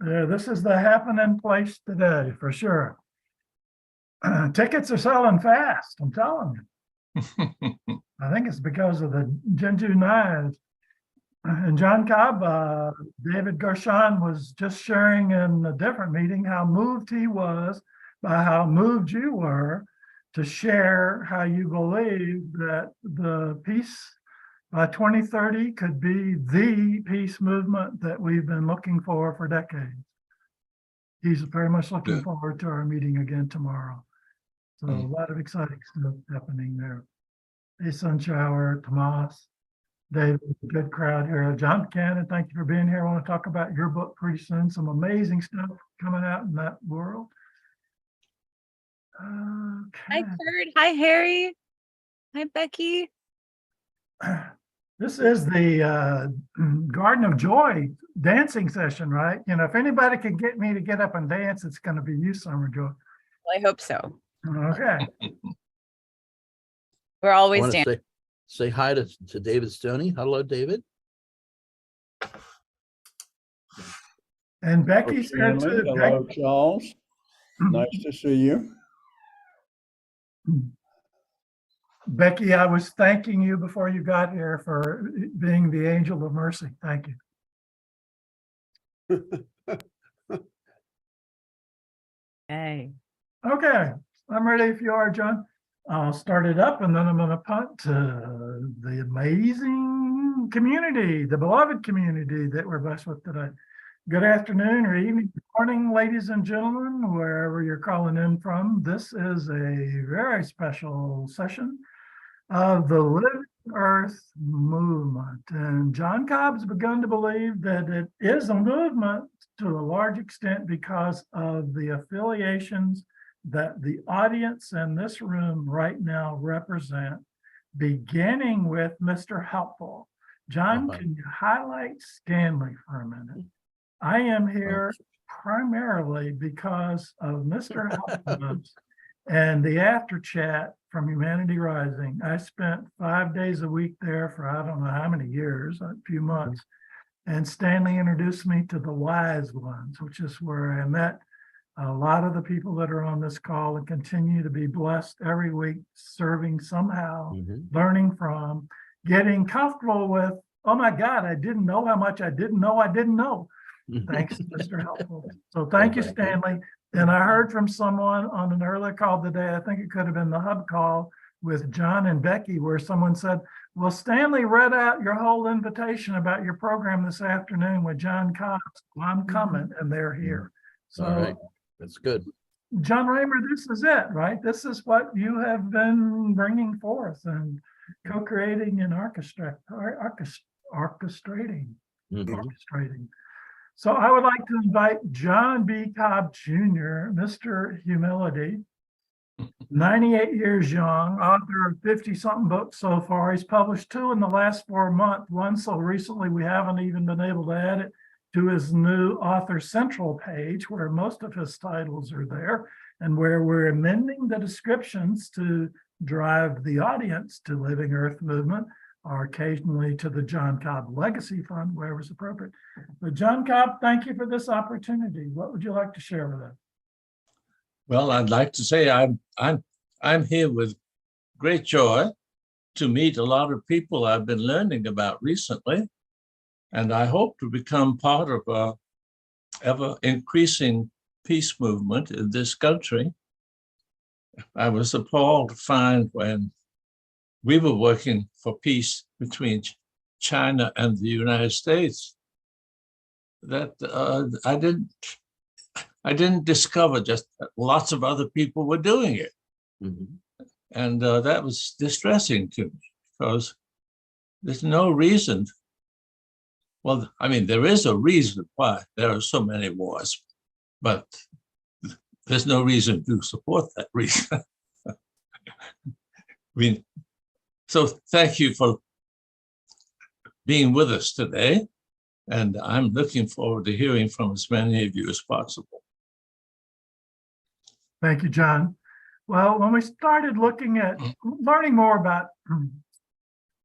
This is the happening place today for sure. Tickets are selling fast, I'm telling you. I think it's because of the Genju knives. And John Cobb, David Gershon was just sharing in a different meeting how moved he was by how moved you were to share how you believe that the peace by 2030 could be the peace movement that we've been looking for decades. He's very much looking forward to our meeting again tomorrow. So a lot of exciting stuff happening there. Hey, Sunshower, Tomas, David, good crowd here. John Buchanan, thank you for being here. I want to talk about your book pretty soon. Some amazing stuff coming out in that world. Okay. Hi, Kurt. Hi, Harry. Hi, Becky. This is the Garden of Joy dancing session, right? You know, if anybody can get me to get up and dance, it's going to be you, Summer Joy. Well, I hope so. Okay. We're always dancing. Say hi to David Stoney. Hello, David. And Becky's here too. Hello, Charles. Nice to see you. Becky, I was thanking you before you got here for being the angel of mercy. Thank you. Hey. Okay, I'm ready if you are, John. I'll start it up and then I'm going to punt to the amazing community, the beloved community that we're blessed with today. Good afternoon or evening, good morning, ladies and gentlemen, wherever you're calling in from. This is a very special session of the Living Earth movement. And John Cobb's begun to believe that it is a movement to a large extent because of the affiliations that the audience in this room right now represent, beginning with Mr. Helpful. John, can you highlight Stanley for a minute? I am here primarily because of Mr. Helpfulness and the after chat from Humanity Rising. I spent 5 days a week there for I don't know how many years, a few months. And Stanley introduced me to the wise ones, which is where I met a lot of the people that are on this call and continue to be blessed every week, serving somehow, learning from, getting comfortable with, oh my God, I didn't know how much I didn't know. Thanks, Mr. Helpful. So thank you, Stanley. And I heard from someone on an earlier call today, I think it could have been the hub call with John and Becky, where someone said, well, Stanley read out your whole invitation about your program this afternoon with John Cobb. Well, I'm coming, and they're here. So all right. That's good. John Raymer, this is it, right? This is what you have been bringing forth and co-creating and orchestrating. So I would like to invite John B. Cobb Jr., Mr. Humility, 98 years young, author of 50-something books so far. He's published 2 in the last 4 months, one so recently we haven't even been able to add it to his new Author Central page, where most of his titles are there, and where we're amending the descriptions to drive the audience to Living Earth Movement, or occasionally to the John Cobb Legacy Fund, wherever it's appropriate. But John Cobb, thank you for this opportunity. What would you like to share with us? Well, I'd like to say I'm here with great joy to meet a lot of people I've been learning about recently, and I hope to become part of a ever increasing peace movement in this country. I was appalled to find when we were working for peace between China and the United States that I didn't discover just that lots of other people were doing it. And that was distressing to me because there's no reason. Well, I mean, there is a reason why there are so many wars, but there's no reason to support that reason. I mean, so thank you for being with us today. And I'm looking forward to hearing from as many of you as possible. Thank you, John. Well, when we started looking at learning more about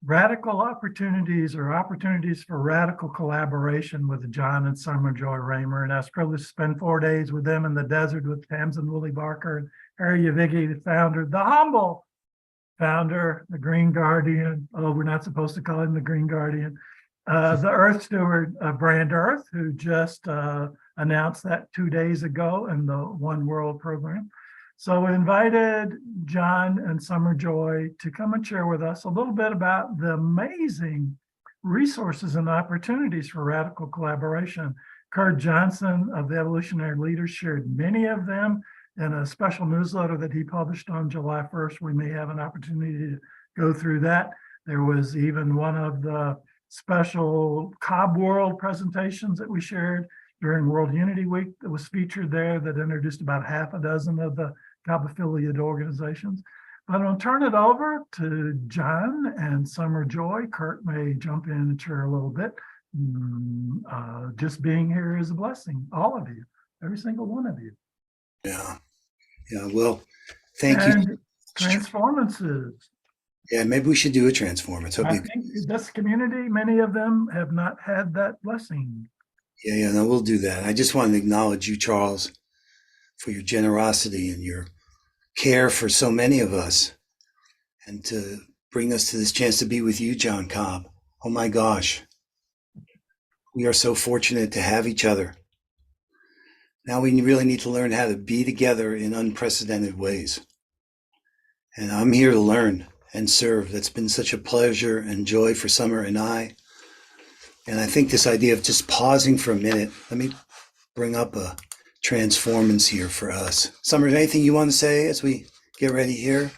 radical opportunities or opportunities for radical collaboration with Jon and Sommer Joy Raymer. And I was privileged to spend 4 days with them in the desert with Tamsin Woolley Barker and Harry Yavighi, the founder, the humble founder, the Green Guardian. Oh, we're not supposed to call him the Green Guardian. The Earth Steward of Brand Earth, who just announced that 2 days ago in the One World program. So we invited Jon and Sommer Joy to come and share with us a little bit about the amazing resources and opportunities for radical collaboration. Kurt Johnson of the Evolutionary Leaders shared many of them in a special newsletter that he published on July 1st. We may have an opportunity to go through that. There was even one of the special Cobb World presentations that we shared during World Unity Week that was featured there that introduced about half a dozen of the Cobb affiliate organizations. But I'm going to turn it over to Jon and Sommer Joy. Kurt may jump in and share a little bit. Just being here is a blessing, all of you, every single one of you. Yeah. Well, thank you. And transformances. Yeah, maybe we should do a transformance. I think this community, many of them have not had that blessing. Yeah, no, we'll do that. I just want to acknowledge you, Charles, for your generosity and your care for so many of us, and to bring us to this chance to be with you, Jon Cobb. Oh my gosh. We are so fortunate to have each other. Now we really need to learn how to be together in unprecedented ways. And I'm here to learn and serve. That's been such a pleasure and joy for Sommer and I. And I think this idea of just pausing for a minute, let me bring up a transformance here for us. Sommer, anything you want to say as we get ready here?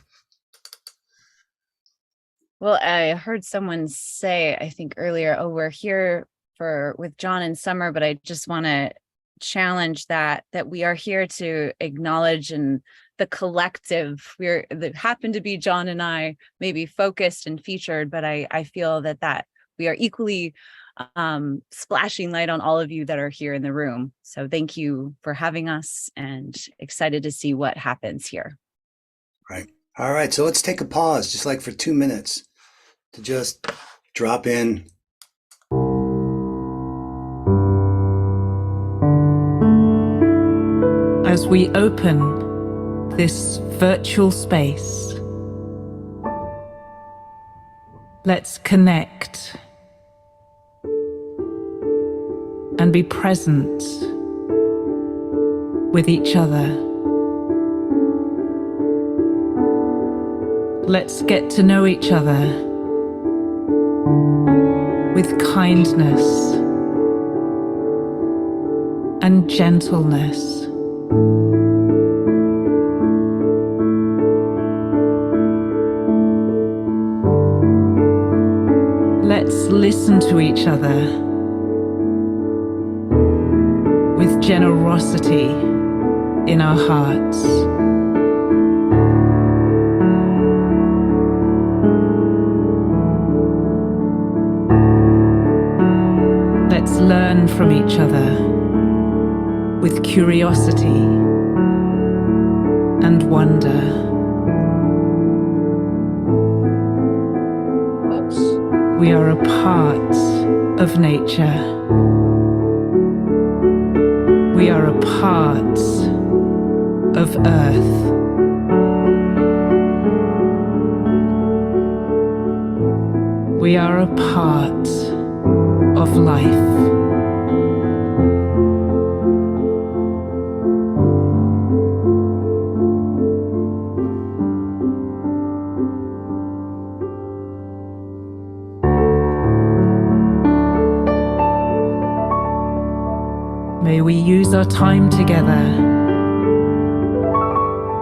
Well, I heard someone say, I think earlier, oh, we're here with Jon and Sommer, but I just want to challenge that we are here to acknowledge and the collective. That happen to be Jon and I, maybe focused and featured, but I feel that we are equally splashing light on all of you that are here in the room. So thank you for having us, and excited to see what happens here. Right. All right. So let's take a pause, just like for 2 minutes, to just drop in. As we open this virtual space, let's connect and be present with each other. Let's get to know each other with kindness and gentleness. Let's listen to each other with generosity in our hearts. Let's learn from each other with curiosity and wonder. We are a part of nature. We are a part of Earth. We are a part of life. May we use our time together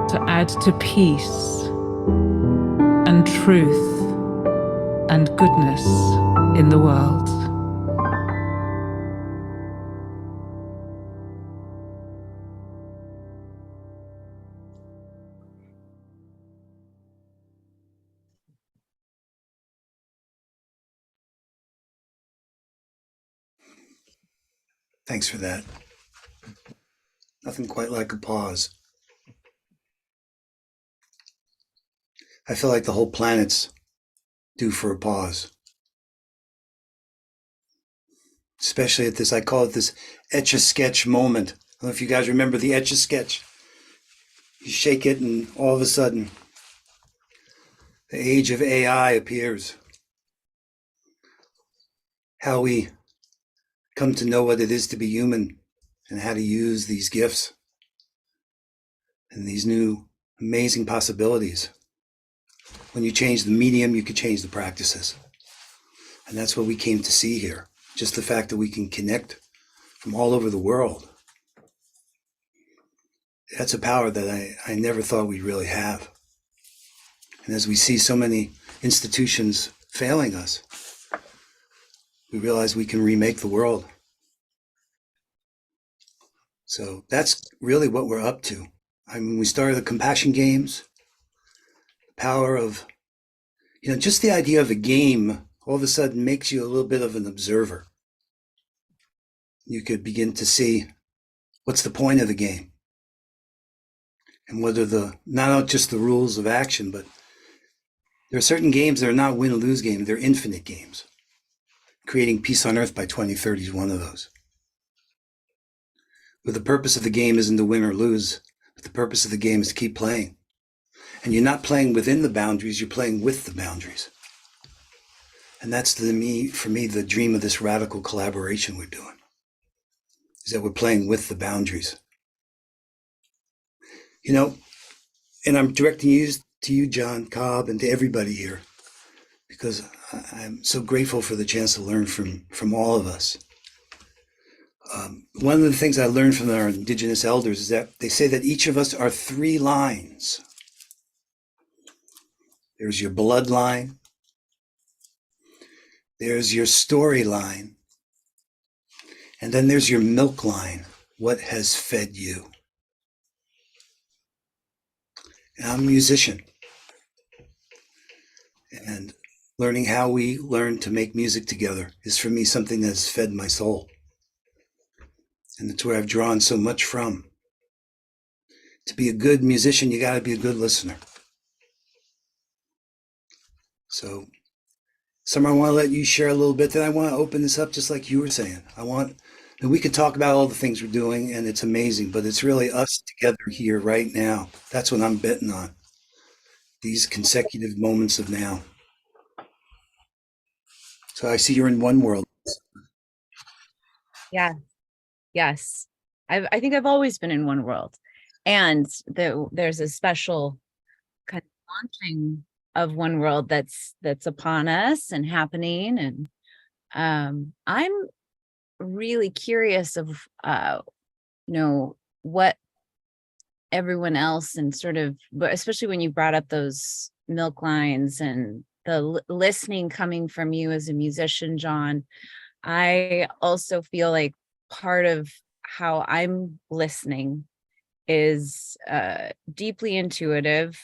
to add to peace and truth and goodness in the world. Thanks for that. Nothing quite like a pause. I feel like the whole planet's due for a pause. Especially at this, I call it this Etch-a-Sketch moment. I don't know if you guys remember the Etch-a-Sketch. You shake it and all of a sudden, the age of AI appears. How we come to know what it is to be human and how to use these gifts and these new amazing possibilities. When you change the medium, you could change the practices. And that's what we came to see here. Just the fact that we can connect from all over the world. That's a power that I never thought we'd really have. And as we see so many institutions failing us, we realize we can remake the world. So that's really what we're up to. I mean, we started the compassion games, the power of, just the idea of a game all of a sudden makes you a little bit of an observer. You could begin to see what's the point of the game and what are not just the rules of action, but there are certain games that are not win or lose games, they're infinite games. Creating peace on earth by 2030 is one of those. But the purpose of the game isn't to win or lose, but the purpose of the game is to keep playing. And you're not playing within the boundaries, you're playing with the boundaries. And that's for me, the dream of this radical collaboration we're doing, is that we're playing with the boundaries. And I'm directing you to you, Jon, Cobb, and to everybody here, because I'm so grateful for the chance to learn from all of us. One of the things I learned from our indigenous elders is that they say that each of us are 3 lines. There's your bloodline, there's your storyline, and then there's your milk line. What has fed you? And I'm a musician. And learning how we learn to make music together is for me something that has fed my soul. And it's where I've drawn so much from. To be a good musician, you got to be a good listener. So, Sommer, I want to let you share a little bit. Then I want to open this up just like you were saying. And we could talk about all the things we're doing, and it's amazing, but it's really us together here right now. That's what I'm betting on. These consecutive moments of now. So I see you're in one world. Yeah. Yes. I think I've always been in one world. And there's a special kind of launching of one world that's upon us and happening. And I'm really curious of what everyone else and but especially when you brought up those milk lines and the listening coming from you as a musician, Jon, I also feel like part of how I'm listening is deeply intuitive.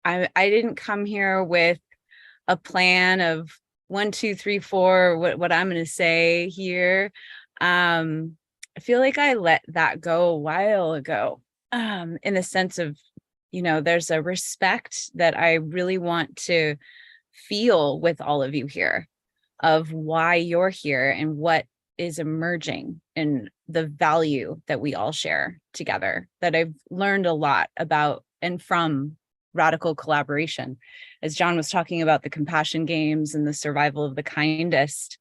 I didn't come here with a plan of 1, 2, 3, 4, what I'm going to say here. I feel like I let that go a while ago, in the sense of, there's a respect that I really want to feel with all of you here of why you're here and what is emerging and the value that we all share together, that I've learned a lot about and from radical collaboration. As Jon was talking about the compassion games and the survival of the kindest,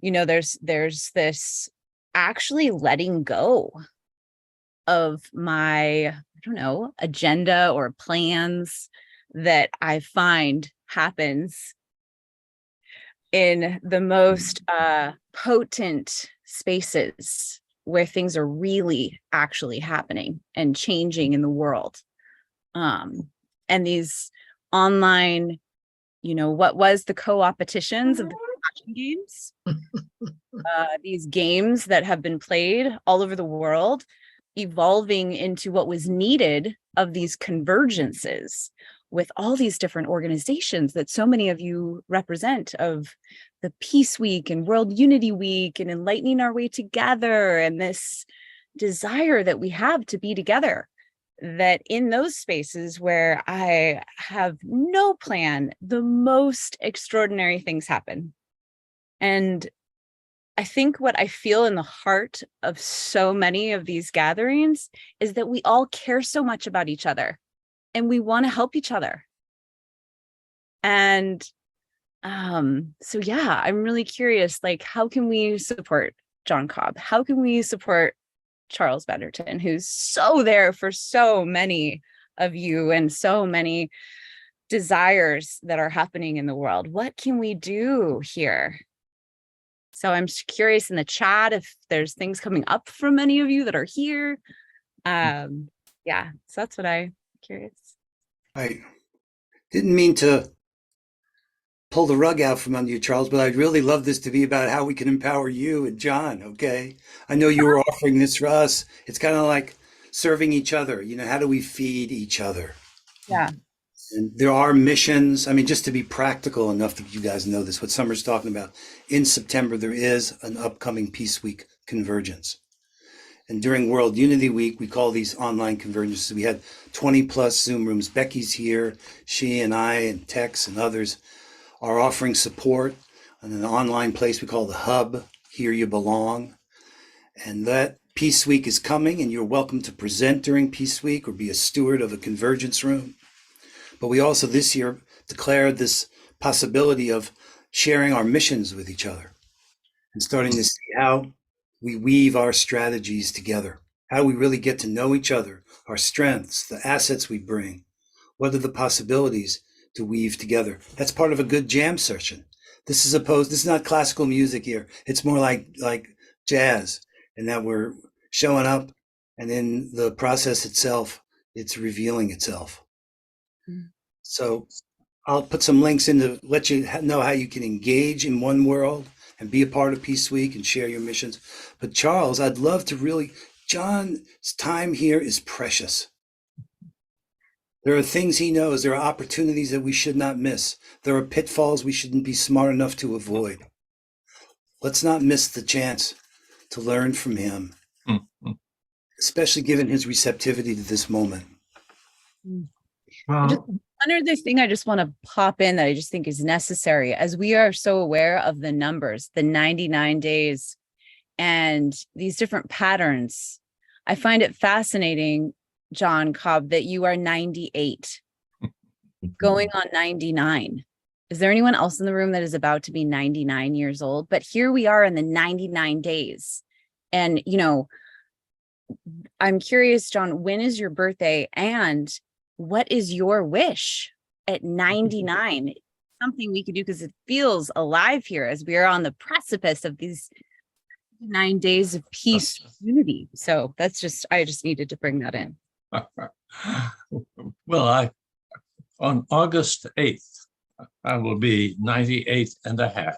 there's this actually letting go of my, agenda or plans that I find happens in the most potent spaces where things are really actually happening and changing in the world. And these online, what was the co-opetitions of the compassion games? These games that have been played all over the world, evolving into what was needed of these convergences with all these different organizations that so many of you represent, of the Peace Week and World Unity Week and Enlightening Our Way Together, and this desire that we have to be together. that in those spaces where I have no plan, the most extraordinary things happen. And I think what I feel in the heart of so many of these gatherings is that we all care so much about each other and we want to help each other. And so yeah, I'm really curious, like, how can we support John Cobb? How can we support Charles Betterton, who's so there for so many of you and so many desires that are happening in the world? What can we do here? So I'm just curious in the chat if there's things coming up from any of you that are here. Yeah, so that's what I'm curious. I didn't mean to pull the rug out from under you, Charles, but I'd really love this to be about how we can empower you and John, okay? I know you were offering this for us. It's kind of like serving each other. You know, how do we feed each other? Yeah. And there are missions. I mean, just to be practical enough that you guys know this, what Summer's talking about. In September, there is an upcoming Peace Week convergence. And during World Unity Week, we call these online convergences. We had 20 plus Zoom rooms. Becky's here. She and I and Tex and others are offering support on an online place we call the Hub, Here You Belong. And that Peace Week is coming, and you're welcome to present during Peace Week or be a steward of a convergence room. But we also this year declared this possibility of sharing our missions with each other and starting to see how we weave our strategies together, how we really get to know each other, our strengths, the assets we bring, what are the possibilities to weave together. That's part of a good jam session. This is not classical music here. It's more like jazz, and that we're showing up, and in the process itself, it's revealing itself. So I'll put some links in to let you know how you can engage in One World and be a part of Peace Week and share your missions. But Charles, I'd love to really, John's time here is precious. There are things he knows. There are opportunities that we should not miss. There are pitfalls we shouldn't be smart enough to avoid. Let's not miss the chance to learn from him, especially given his receptivity to this moment. Well, One other thing I just want to pop in that I just think is necessary, as we are so aware of the numbers, the 99 days and these different patterns. I find it fascinating, John Cobb, that you are 98, going on 99. Is there anyone else in the room that is about to be 99 years old? But here we are in the 99 days. And, you know, I'm curious, John, when is your birthday? And what is your wish at 99? Something we could do, because it feels alive here as we are on the precipice of these 9 days of peace, unity. So that's I just needed to bring that in. Well, on August 8th, I will be 98 and a half.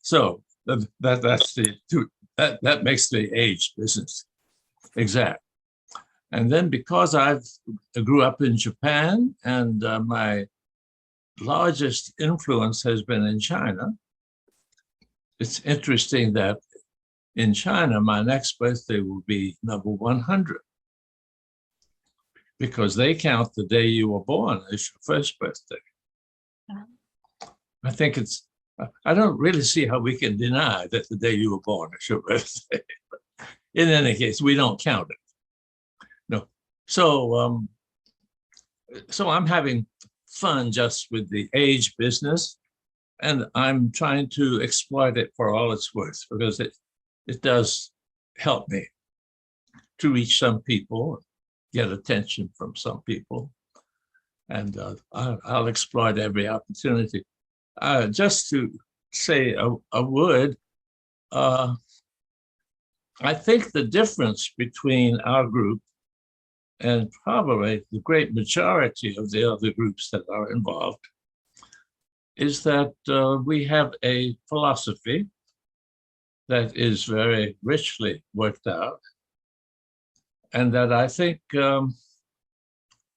So that makes the age business exact. And then because I grew up in Japan and my largest influence has been in China, it's interesting that in China, my next birthday will be number 100, because they count the day you were born as your first birthday. I think I don't really see how we can deny that the day you were born is your birthday. But in any case, we don't count it. No. So I'm having fun just with the age business, and I'm trying to exploit it for all it's worth, because it does help me to reach some people, get attention from some people, and I'll exploit every opportunity. Just to say a word, I think the difference between our group and probably the great majority of the other groups that are involved is that we have a philosophy that is very richly worked out, and that I think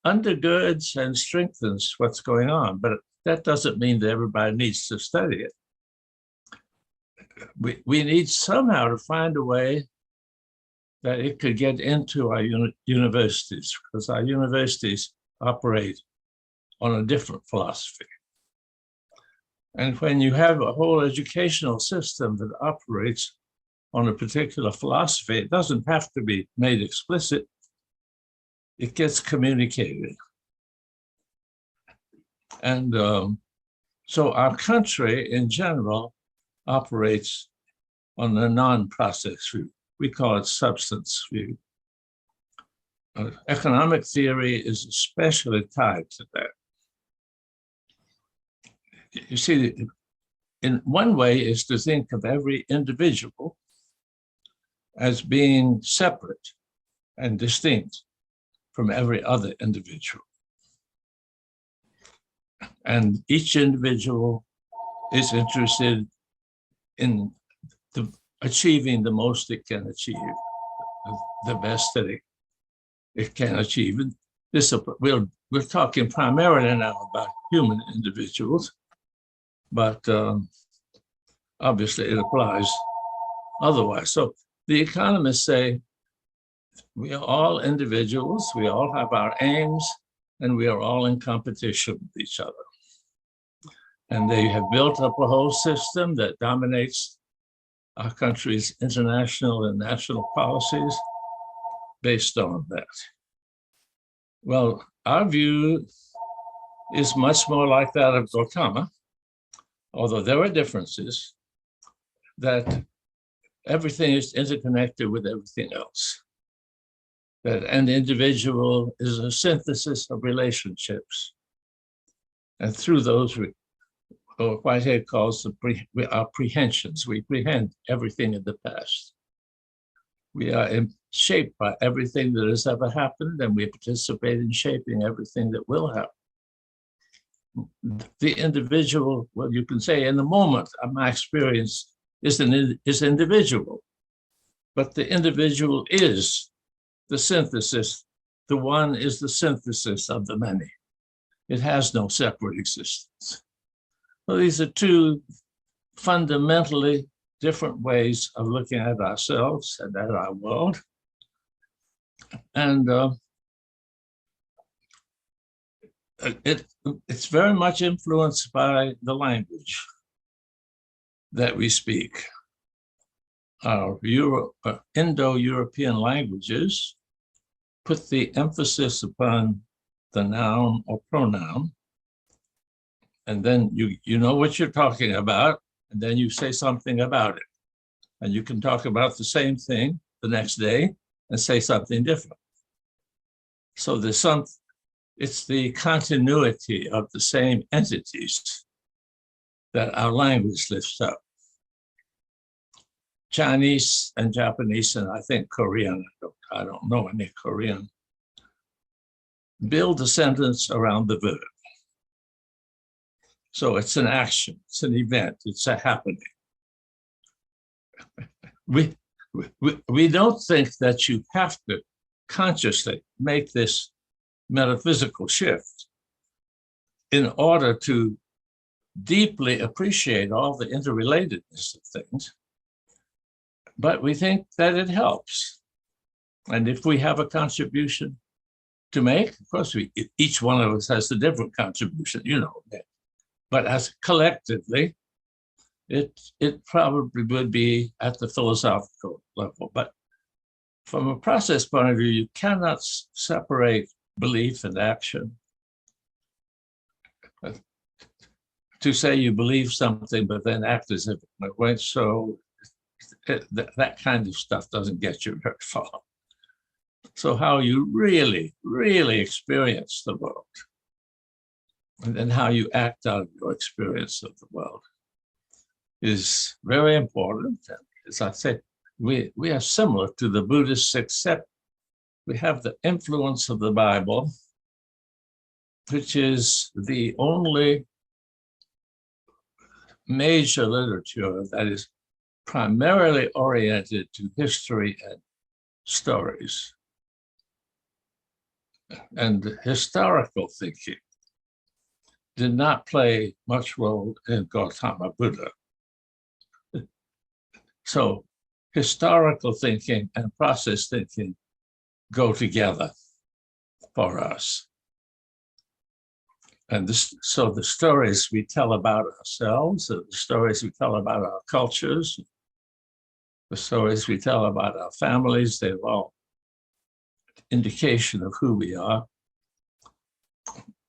undergirds and strengthens what's going on. But that doesn't mean that everybody needs to study it. We need somehow to find a way that it could get into our universities, because our universities operate on a different philosophy. And when you have a whole educational system that operates on a particular philosophy, it doesn't have to be made explicit. It gets communicated. And so our country in general operates on a non-process view. We call it substance view. Economic theory is especially tied to that. You see, in one way is to think of every individual as being separate and distinct from every other individual. And each individual is interested in achieving the most it can achieve, the best that it can achieve. And this, we're talking primarily now about human individuals, but obviously it applies otherwise. So the economists say we are all individuals, we all have our aims, and we are all in competition with each other. And they have built up a whole system that dominates our country's international and national policies based on that. Well, our view is much more like that of Gautama, although there are differences, that everything is interconnected with everything else, that an individual is a synthesis of relationships. And through those, Whitehead calls our prehensions. We prehend everything in the past. We are shaped by everything that has ever happened, and we participate in shaping everything that will happen. The individual, well, you can say in the moment of my experience is individual, but the individual is the synthesis. The one is the synthesis of the many. It has no separate existence. Well, these are two fundamentally different ways of looking at ourselves and at our world. And it's very much influenced by the language that we speak. Our Indo-European languages put the emphasis upon the noun or pronoun, and then you know what you're talking about, and then you say something about it. And you can talk about the same thing the next day and say something different. So it's the continuity of the same entities that our language lifts up. Chinese and Japanese, and I think Korean, I don't know any Korean, build the sentence around the verb. So it's an action, it's an event, it's a happening. We don't think that you have to consciously make this metaphysical shift in order to deeply appreciate all the interrelatedness of things, but we think that it helps. And if we have a contribution to make, of course, each one of us has a different contribution, you know, but as collectively, it probably would be at the philosophical level. But from a process point of view, you cannot separate belief and action. To say you believe something, but then act as if it went so, that kind of stuff doesn't get you very far. So how you really, really experience the world, and then how you act out your experience of the world is very important. And as I said, we are similar to the Buddhists, except we have the influence of the Bible, which is the only major literature that is primarily oriented to history and stories. And historical thinking did not play much role in Gautama Buddha. So historical thinking and process thinking go together for us. And so the stories we tell about ourselves, the stories we tell about our cultures, the stories we tell about our families, they're all indication of who we are.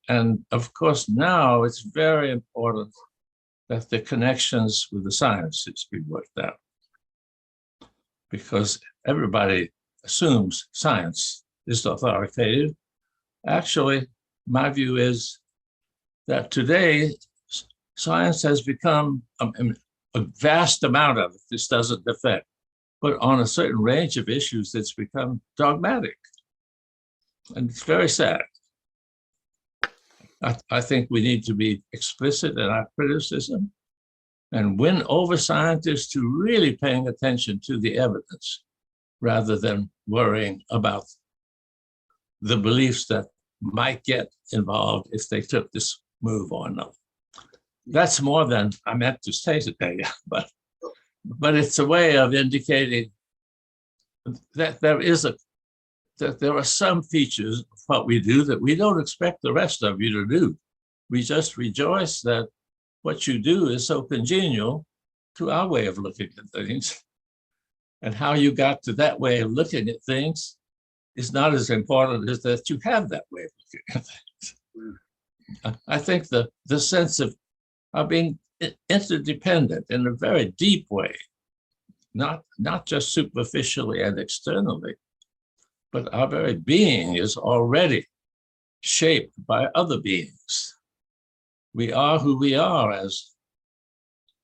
And of course, now it's very important that the connections with the sciences be worked out, because everybody assumes science is authoritative. Actually, my view is that today, science has become a vast amount of it. This doesn't affect, but on a certain range of issues, it's become dogmatic. And it's very sad. I think we need to be explicit in our criticism and win over scientists to really paying attention to the evidence rather than worrying about the beliefs that might get involved if they took this move or not. That's more than I meant to say today, but it's a way of indicating that there are some features of what we do that we don't expect the rest of you to do. We just rejoice that what you do is so congenial to our way of looking at things. And how you got to that way of looking at things is not as important as that you have that way of looking at things. I think the sense of being interdependent in a very deep way, not just superficially and externally, but our very being is already shaped by other beings. We are who we are as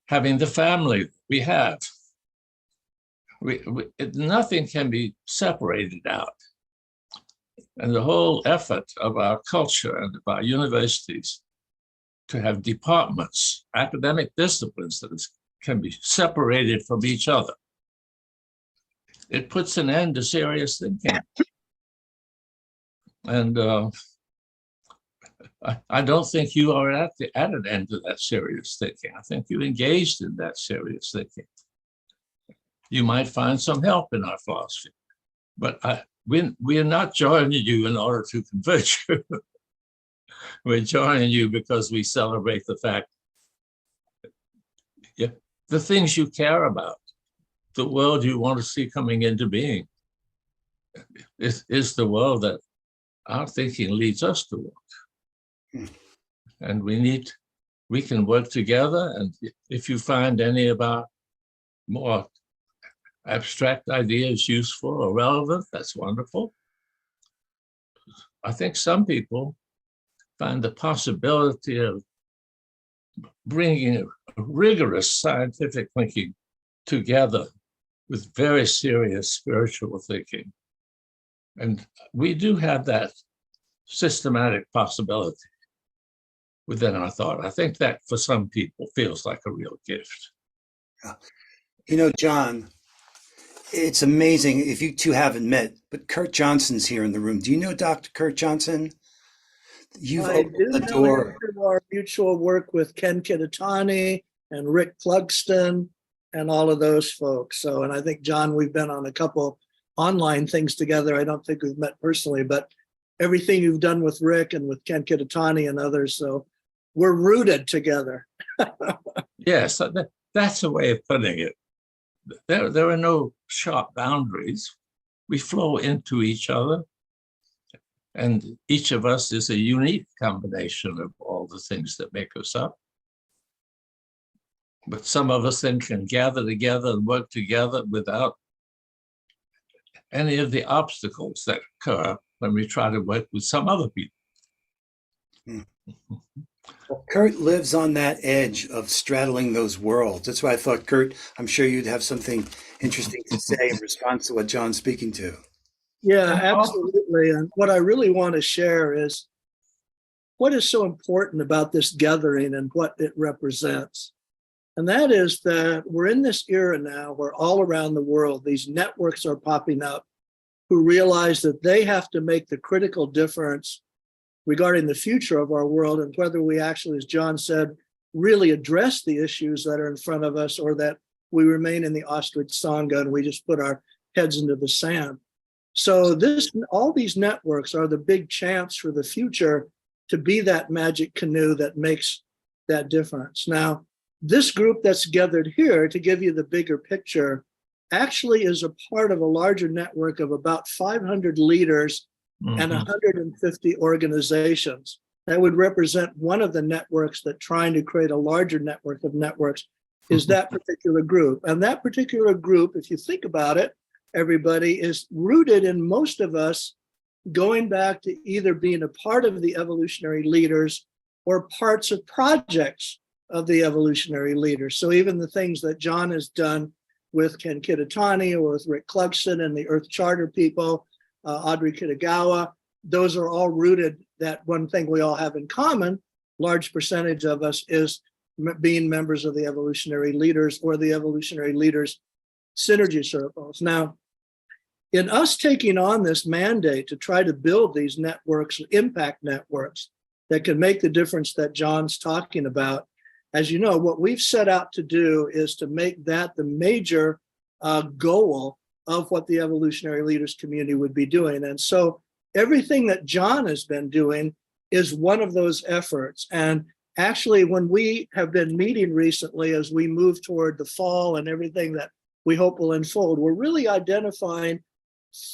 having the family we have. Nothing can be separated out. And the whole effort of our culture and of our universities to have departments, academic disciplines that can be separated from each other, it puts an end to serious thinking. And I don't think you are at an end to that serious thinking. I think you engaged in that serious thinking. You might find some help in our philosophy, but we are not joining you in order to convert you. We're joining you because we celebrate the fact that the things you care about, the world you want to see coming into being, is the world that our thinking leads us to work. And we can work together. And if you find any of our more abstract ideas useful or relevant, that's wonderful. I think some people find the possibility of bringing rigorous scientific thinking together with very serious spiritual thinking. And we do have that systematic possibility within our thought. I think that for some people feels like a real gift. You know, Jon, it's amazing if you two haven't met, but Kurt Johnson's here in the room. Do you know Dr. Kurt Johnson? You've opened the door. Through our mutual work with Ken Kitatani and Rick Clugston and all of those folks. So, and I think, Jon, we've been on a couple online things together. I don't think we've met personally, but everything you've done with Rick and with Ken Kitatani and others. So we're rooted together. Yes, that's a way of putting it. There are no sharp boundaries. We flow into each other. And each of us is a unique combination of all the things that make us up. But some of us then can gather together and work together without any of the obstacles that occur when we try to work with some other people. Well, Kurt lives on that edge of straddling those worlds. That's why I thought, Kurt, I'm sure you'd have something interesting to say in response to what Jon's speaking to. Yeah, absolutely. And what I really want to share is what is so important about this gathering and what it represents. And that is that we're in this era now where all around the world, these networks are popping up who realize that they have to make the critical difference regarding the future of our world and whether we actually, as Jon said, really address the issues that are in front of us or that we remain in the ostrich sangha and we just put our heads into the sand. So all these networks are the big chance for the future to be that magic canoe that makes that difference. Now, this group that's gathered here, to give you the bigger picture, actually is a part of a larger network of about 500 leaders and 150 organizations. That would represent one of the networks that trying to create a larger network of networks is that particular group. And that particular group, if you think about it, everybody, is rooted in most of us going back to either being a part of the evolutionary leaders or parts of projects of the evolutionary leaders. So even the things that Jon has done with Ken Kitatani or with Rick Clugson and the Earth Charter people, Audrey Kitagawa, those are all rooted. That one thing we all have in common, large percentage of us, is being members of the evolutionary leaders or the evolutionary leaders synergy circles. Now, in us taking on this mandate to try to build these networks, impact networks that can make the difference that Jon's talking about, as you know, what we've set out to do is to make that the major goal of what the evolutionary leaders community would be doing. And so everything that Jon has been doing is one of those efforts. And actually, when we have been meeting recently, as we move toward the fall and everything that we hope will unfold, we're really identifying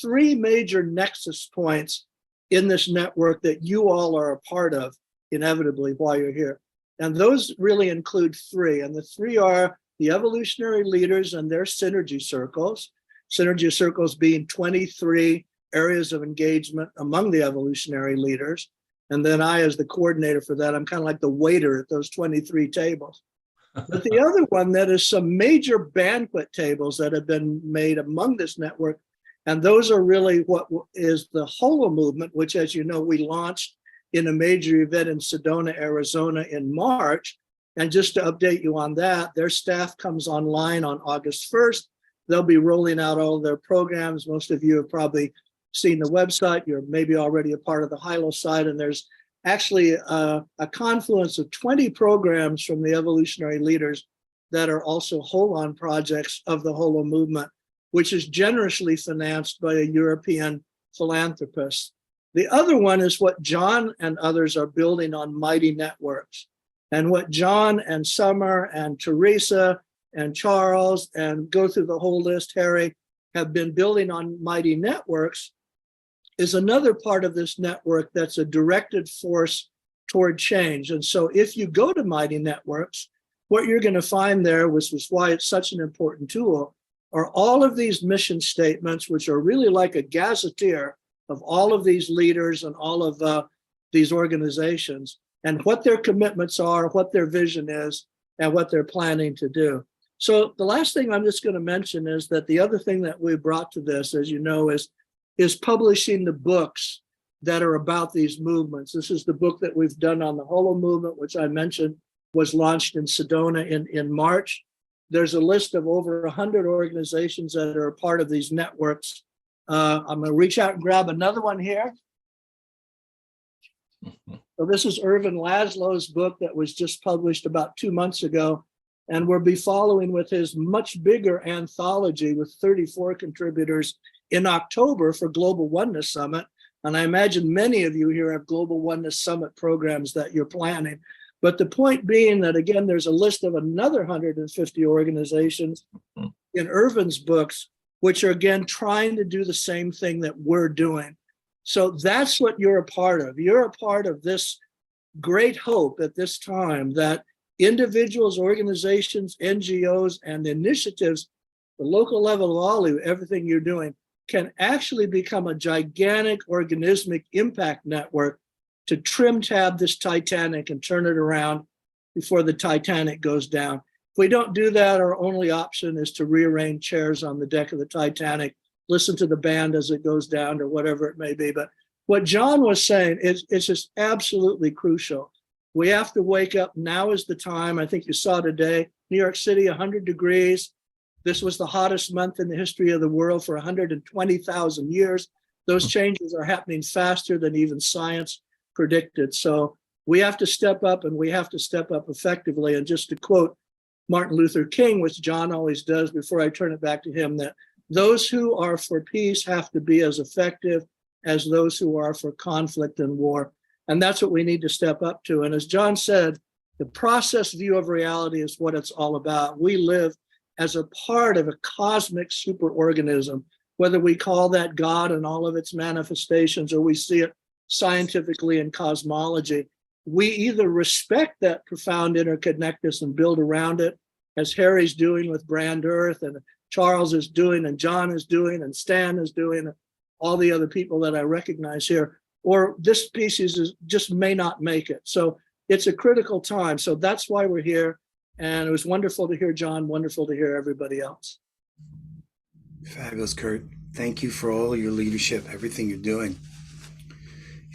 3 major nexus points in this network that you all are a part of, inevitably, while you're here. And those really include 3. And the 3 are the evolutionary leaders and their synergy circles being 23 areas of engagement among the evolutionary leaders. And then I, as the coordinator for that, I'm kind of like the waiter at those 23 tables. But the other one that is some major banquet tables that have been made among this network. And those are really what is the Holomovement, which, as you know, we launched in a major event in Sedona, Arizona in March. And just to update you on that, their staff comes online on August 1st. They'll be rolling out all their programs. Most of you have probably seen the website. You're maybe already a part of the Hilo site. And there's actually a confluence of 20 programs from the evolutionary leaders that are also hold-on projects of the Holomovement, which is generously financed by a European philanthropist. The other one is what Jon and others are building on Mighty Networks. And what Jon and Sommer and Teresa and Charles, and go through the whole list, Harry, have been building on Mighty Networks is another part of this network that's a directed force toward change. And so if you go to Mighty Networks, what you're going to find there, which is why it's such an important tool, are all of these mission statements, which are really like a gazetteer of all of these leaders and all of these organizations, and what their commitments are, what their vision is, and what they're planning to do. So the last thing I'm just going to mention is that the other thing that we brought to this, as you know, is publishing the books that are about these movements. This is the book that we've done on the Holomovement, which I mentioned was launched in Sedona in March. There's a list of over 100 organizations that are a part of these networks. I'm going to reach out and grab another one here. So this is Irvin Laszlo's book that was just published about 2 months ago. And we'll be following with his much bigger anthology with 34 contributors in October for Global Oneness Summit. And I imagine many of you here have Global Oneness Summit programs that you're planning. But the point being that, again, there's a list of another 150 organizations in Irvin's books, which are, again, trying to do the same thing that we're doing. So that's what you're a part of. You're a part of this great hope at this time that individuals, organizations, NGOs, and initiatives, the local level of all of you, everything you're doing, can actually become a gigantic organismic impact network to trim tab this Titanic and turn it around before the Titanic goes down. If we don't do that, our only option is to rearrange chairs on the deck of the Titanic, listen to the band as it goes down or whatever it may be. But what Jon was saying is it's just absolutely crucial. We have to wake up. Now is the time. I think you saw today, New York City, 100 degrees. This was the hottest month in the history of the world for 120,000 years. Those changes are happening faster than even science predicted. So we have to step up, and we have to step up effectively. And just to quote Martin Luther King, which John always does before I turn it back to him, that those who are for peace have to be as effective as those who are for conflict and war. And that's what we need to step up to. And as John said, the process view of reality is what it's all about. We live as a part of a cosmic superorganism, whether we call that God and all of its manifestations, or we see it scientifically in cosmology. We either respect that profound interconnectedness and build around it, as Harry's doing with Brand Earth, and Charles is doing, and John is doing, and Stan is doing, and all the other people that I recognize here, or this species just may not make it. So it's a critical time. So that's why we're here. And it was wonderful to hear John, wonderful to hear everybody else. Fabulous, Kurt. Thank you for all your leadership, everything you're doing.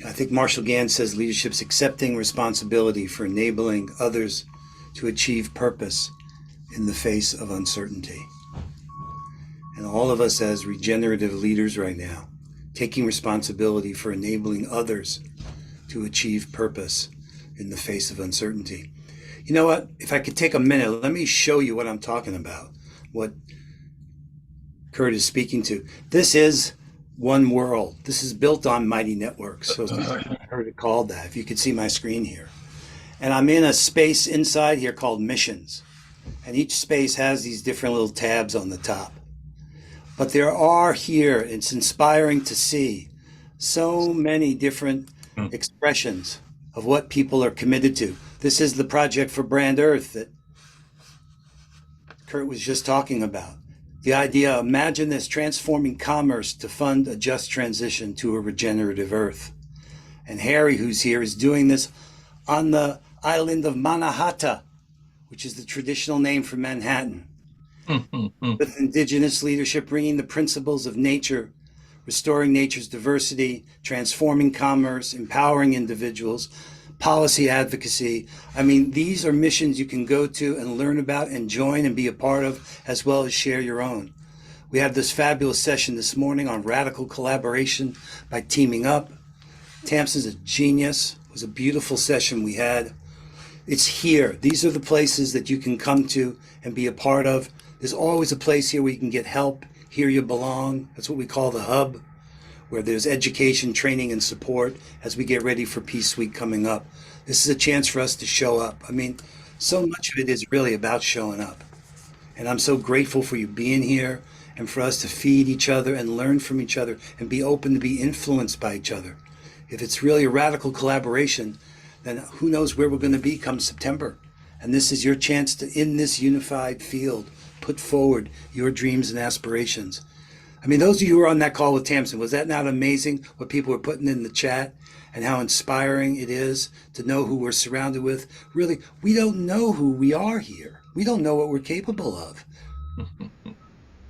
I think Marshall Gans says leadership's accepting responsibility for enabling others to achieve purpose in the face of uncertainty. And all of us as regenerative leaders right now, taking responsibility for enabling others to achieve purpose in the face of uncertainty. You know what? If I could take a minute, let me show you what I'm talking about, what Kurt is speaking to. This is One World. This is built on Mighty Networks. So I heard it called that, if you could see my screen here. And I'm in a space inside here called Missions. And each space has these different little tabs on the top. But there are here, it's inspiring to see so many different expressions of what people are committed to. This is the project for Brand Earth that Kurt was just talking about. The idea, imagine this, transforming commerce to fund a just transition to a regenerative Earth. And Harry, who's here, is doing this on the island of Manhattan, which is the traditional name for Manhattan. With indigenous leadership, bringing the principles of nature, restoring nature's diversity, transforming commerce, empowering individuals, policy advocacy. I mean, these are missions you can go to and learn about and join and be a part of, as well as share your own. We had this fabulous session this morning on radical collaboration by teaming up. Tamsin's a genius. It was a beautiful session we had. It's here. These are the places that you can come to and be a part of. There's always a place here where you can get help. Here you belong. That's what we call the hub, where there's education, training, and support as we get ready for Peace Week coming up. This is a chance for us to show up. I mean, so much of it is really about showing up. And I'm so grateful for you being here and for us to feed each other and learn from each other and be open to be influenced by each other. If it's really a radical collaboration, then who knows where we're going to be come September. And this is your chance to, in this unified field, put forward your dreams and aspirations. I mean, those of you who were on that call with Tamsin, was that not amazing what people were putting in the chat and how inspiring it is to know who we're surrounded with? Really, we don't know who we are here. We don't know what we're capable of.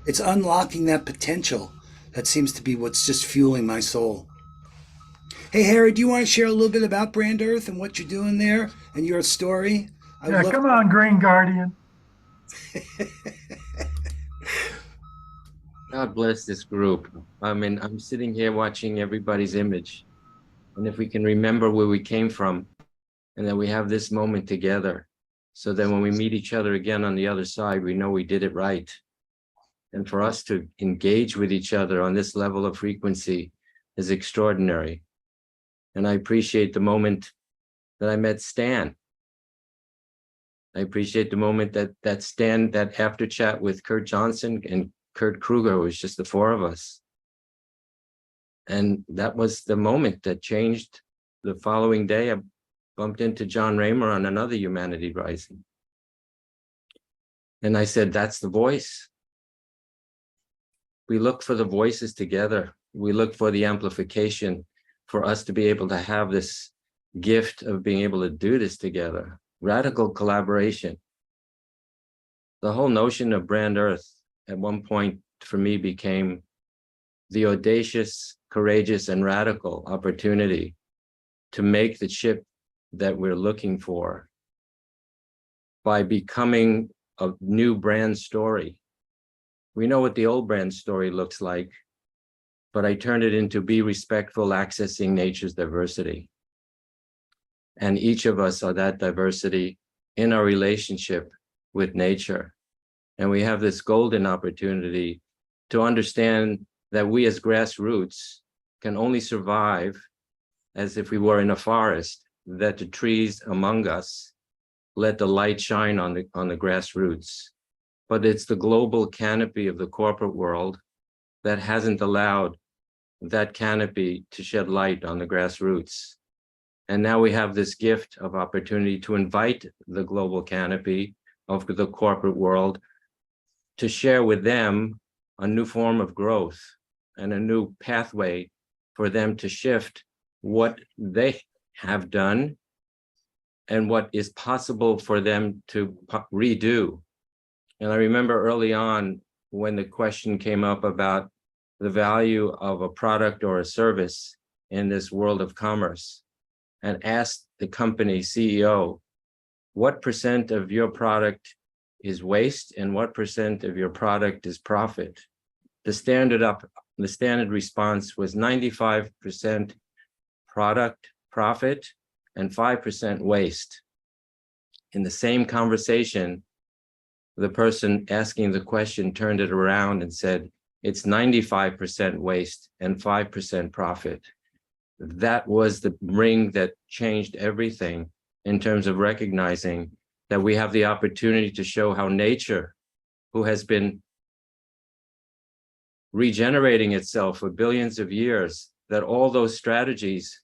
It's unlocking that potential that seems to be what's just fueling my soul. Hey, Harry, do you want to share a little bit about Brand Earth and what you're doing there and your story? Yeah, come on, Green Guardian. God bless this group. I mean, I'm sitting here watching everybody's image. And if we can remember where we came from and that we have this moment together, so that when we meet each other again on the other side, we know we did it right. And for us to engage with each other on this level of frequency is extraordinary. And I appreciate the moment that I met Stan. I appreciate the moment that Stan, that after chat with Kurt Johnson and Kurt Kruger, was just the four of us. And that was the moment that changed. The following day, I bumped into John Raymer on another Humanity Rising. And I said, that's the voice. We look for the voices together. We look for the amplification for us to be able to have this gift of being able to do this together. Radical collaboration. The whole notion of Brand Earth at one point for me became the audacious, courageous, and radical opportunity to make the ship that we're looking for by becoming a new brand story. We know what the old brand story looks like, but I turned it into be respectful, accessing nature's diversity. And each of us are that diversity in our relationship with nature. And we have this golden opportunity to understand that we as grassroots can only survive as if we were in a forest, that the trees among us let the light shine on the grassroots. But it's the global canopy of the corporate world that hasn't allowed that canopy to shed light on the grassroots. And now we have this gift of opportunity to invite the global canopy of the corporate world to share with them a new form of growth and a new pathway for them to shift what they have done and what is possible for them to redo. And I remember early on when the question came up about the value of a product or a service in this world of commerce, and asked the company CEO, what % of your product is waste and what % of your product is profit? The standard response was 95% product profit and 5% waste. In the same conversation, the person asking the question turned it around and said, it's 95% waste and 5% profit. That was the ring that changed everything in terms of recognizing that we have the opportunity to show how nature, who has been regenerating itself for billions of years, that all those strategies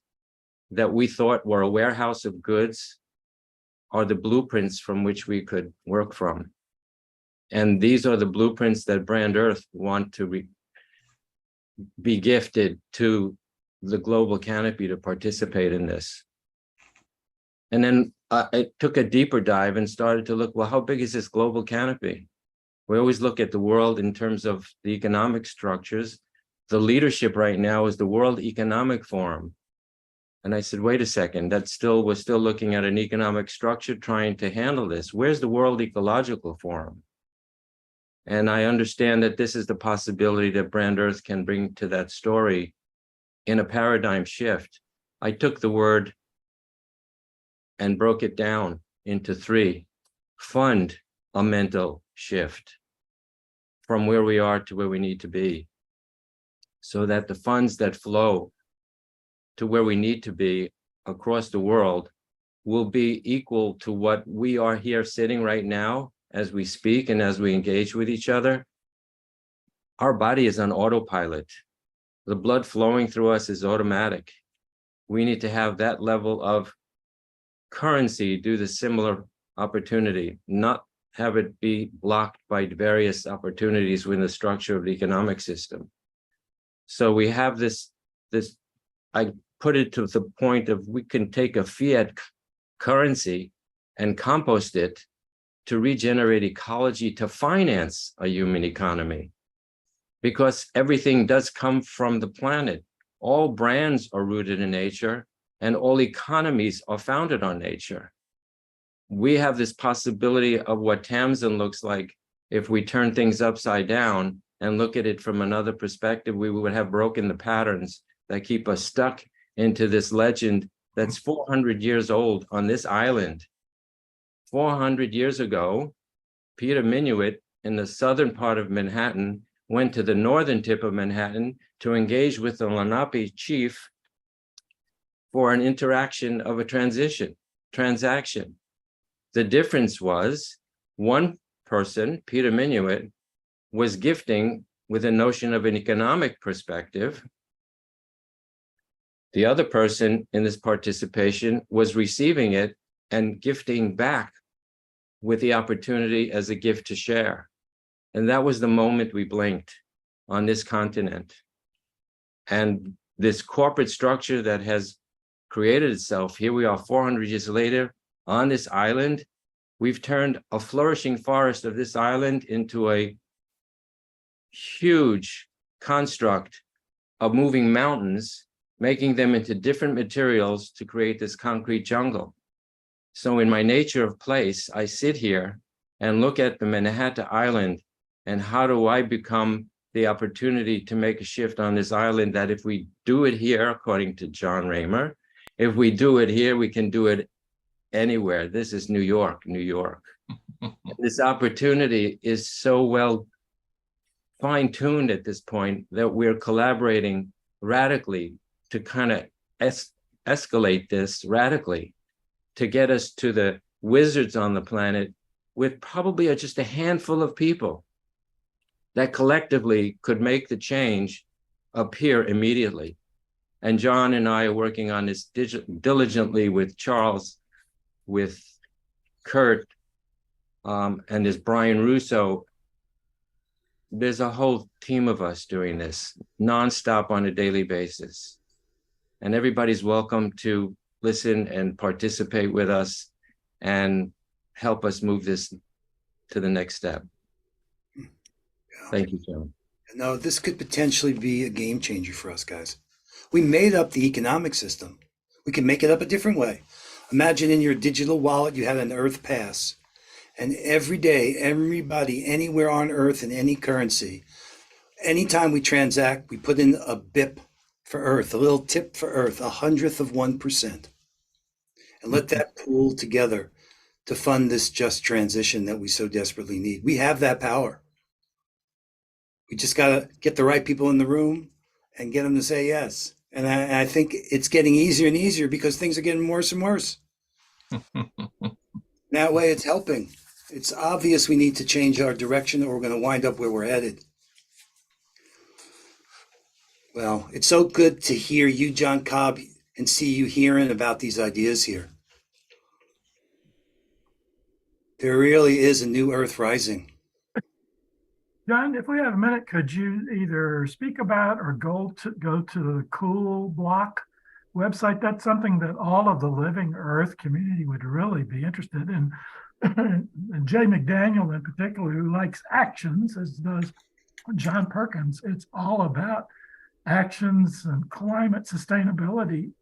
that we thought were a warehouse of goods are the blueprints from which we could work from. And these are the blueprints that Brand Earth want to be gifted to the global canopy to participate in this. And then I took a deeper dive and started to look, well, how big is this global canopy? We always look at the world in terms of the economic structures. The leadership right now is the World Economic Forum. And I said, wait a second, we're still looking at an economic structure trying to handle this. Where's the World Ecological Forum? And I understand that this is the possibility that Brand Earth can bring to that story in a paradigm shift. I took the word and broke it down into 3. Fund a mental shift from where we are to where we need to be, so that the funds that flow to where we need to be across the world will be equal to what we are here sitting right now as we speak and as we engage with each other. Our body is on autopilot. The blood flowing through us is automatic. We need to have that level of currency due to similar opportunity, not have it be blocked by various opportunities within the structure of the economic system. So we have this, I put it to the point of we can take a fiat currency and compost it to regenerate ecology to finance a human economy. Because everything does come from the planet. All brands are rooted in nature and all economies are founded on nature. We have this possibility of what Tamsin looks like if we turn things upside down and look at it from another perspective. We would have broken the patterns that keep us stuck into this legend that's 400 years old on this island. 400 years ago, Peter Minuit in the southern part of Manhattan went to the northern tip of Manhattan to engage with the Lenape chief for an interaction of a transaction. The difference was one person, Peter Minuit, was gifting with a notion of an economic perspective. The other person in this participation was receiving it and gifting back with the opportunity as a gift to share. And that was the moment we blinked on this continent. And this corporate structure that has created itself, here we are 400 years later on this island, we've turned a flourishing forest of this island into a huge construct of moving mountains, making them into different materials to create this concrete jungle. So in my nature of place, I sit here and look at the Manhattan Island and how do I become the opportunity to make a shift on this island that if we do it here, according to John Raymer, if we do it here, we can do it anywhere. This is New York, New York. This opportunity is so well fine-tuned at this point that we're collaborating radically to kind of escalate this radically to get us to the wizards on the planet with probably just a handful of people that collectively could make the change appear immediately. And Jon and I are working on this diligently with Charles, with Kurt, and there's Brian Russo. There's a whole team of us doing this nonstop on a daily basis. And everybody's welcome to listen and participate with us and help us move this to the next step. Thank you, Jon. No, this could potentially be a game changer for us, guys. We made up the economic system. We can make it up a different way. Imagine in your digital wallet, you had an Earth pass. And every day, everybody, anywhere on Earth in any currency, anytime we transact, we put in a BIP for Earth, a little tip for Earth, 1/100th of 1%. And let that pool together to fund this just transition that we so desperately need. We have that power. We just got to get the right people in the room and get them to say yes. And I think it's getting easier and easier because things are getting worse and worse. That way it's helping. It's obvious we need to change our direction or we're going to wind up where we're headed. Well, it's so good to hear you, Jon Cobb, and see you hearing about these ideas here. There really is a new Earth rising. Jon, if we have a minute, could you either speak about or go to the Cool Block website? That's something that all of the Living Earth community would really be interested in. And Jay McDaniel in particular, who likes actions, as does John Perkins. It's all about actions and climate sustainability.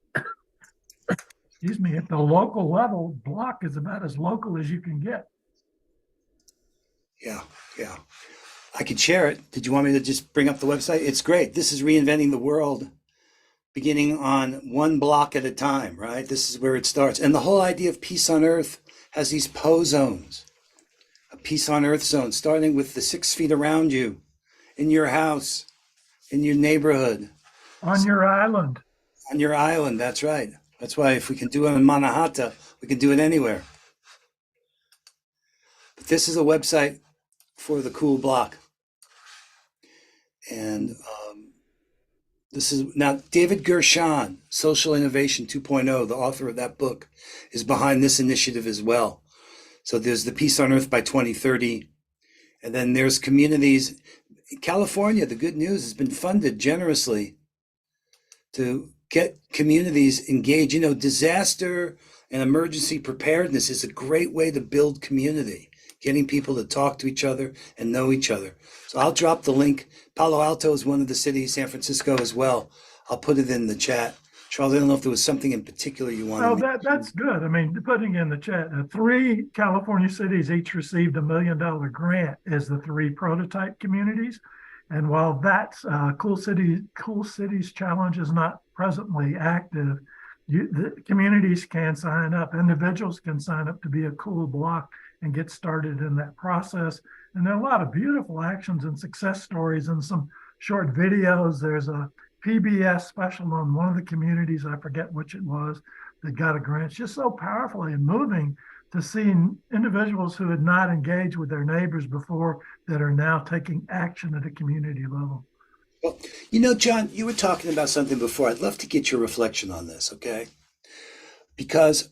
Excuse me, at the local level. Block is about as local as you can get. Yeah. I could share it. Did you want me to just bring up the website? It's great. This is reinventing the world, beginning on one block at a time, right? This is where it starts. And the whole idea of peace on Earth has these PO zones, a peace on Earth zone, starting with the 6 feet around you, in your house, in your neighborhood. On your island. On your island, that's right. That's why if we can do it in Manhattan, we can do it anywhere. But this is a website for the Cool Block. And this is now David Gershon, Social Innovation 2.0, the author of that book, is behind this initiative as well. So there's the Peace on Earth by 2030. And then there's communities. In California, the good news has been funded generously to get communities engaged. You know, disaster and emergency preparedness is a great way to build community, getting people to talk to each other and know each other. So I'll drop the link. Palo Alto is one of the cities, San Francisco as well. I'll put it in the chat. Charles, I don't know if there was something in particular you wanted. Oh, that's good. I mean, putting in the chat, 3 California cities each received $1 million grant as the 3 prototype communities. And while that's Cool Cities Challenge is not presently active, the communities can sign up. Individuals can sign up to be a Cool Block and get started in that process. And there are a lot of beautiful actions and success stories and some short videos. There's a PBS special on one of the communities, I forget which it was, that got a grant. It's just so powerfully and moving to see individuals who had not engaged with their neighbors before that are now taking action at a community level. Well, you know, Jon, you were talking about something before. I'd love to get your reflection on this, okay? Because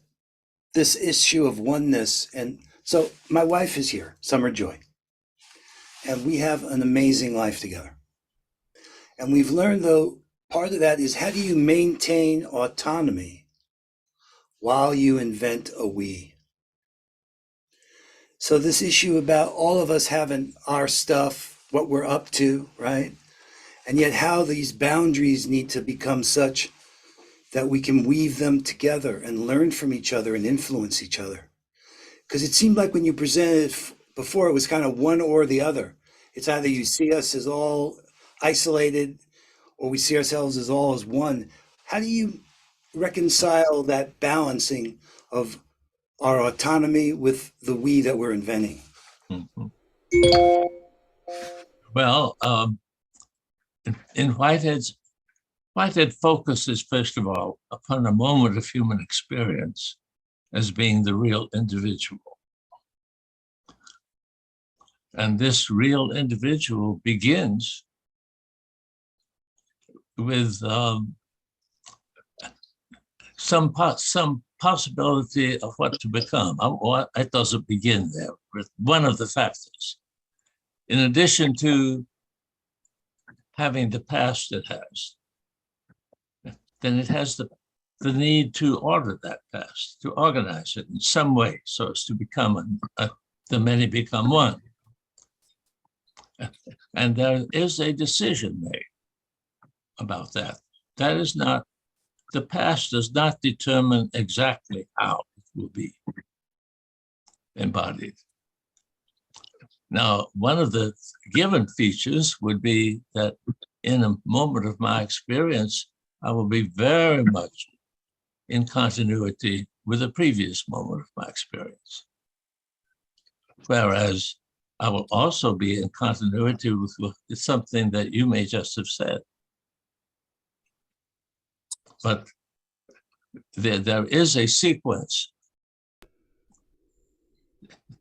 this issue of oneness, and so my wife is here, Summer Joy, and we have an amazing life together. And we've learned, though, part of that is how do you maintain autonomy while you invent a we? So this issue about all of us having our stuff, what we're up to, right? And yet how these boundaries need to become such that we can weave them together and learn from each other and influence each other. Because it seemed like when you presented before, it was kind of one or the other. It's either you see us as all isolated or we see ourselves as all as one. How do you reconcile that balancing of our autonomy with the we that we're inventing. Mhm. Well, in Whitehead focuses, first of all, upon a moment of human experience as being the real individual. And this real individual begins with some possibility of what to become. It doesn't begin there with one of the factors. In addition to having the past it has, then it has the need to order that past, to organize it in some way so as to become the many become one. And there is a decision made about that. That is not, the past does not determine exactly how it will be embodied. Now, one of the given features would be that in a moment of my experience, I will be very much in continuity with a previous moment of my experience. Whereas I will also be in continuity with something that you may just have said. But there is a sequence,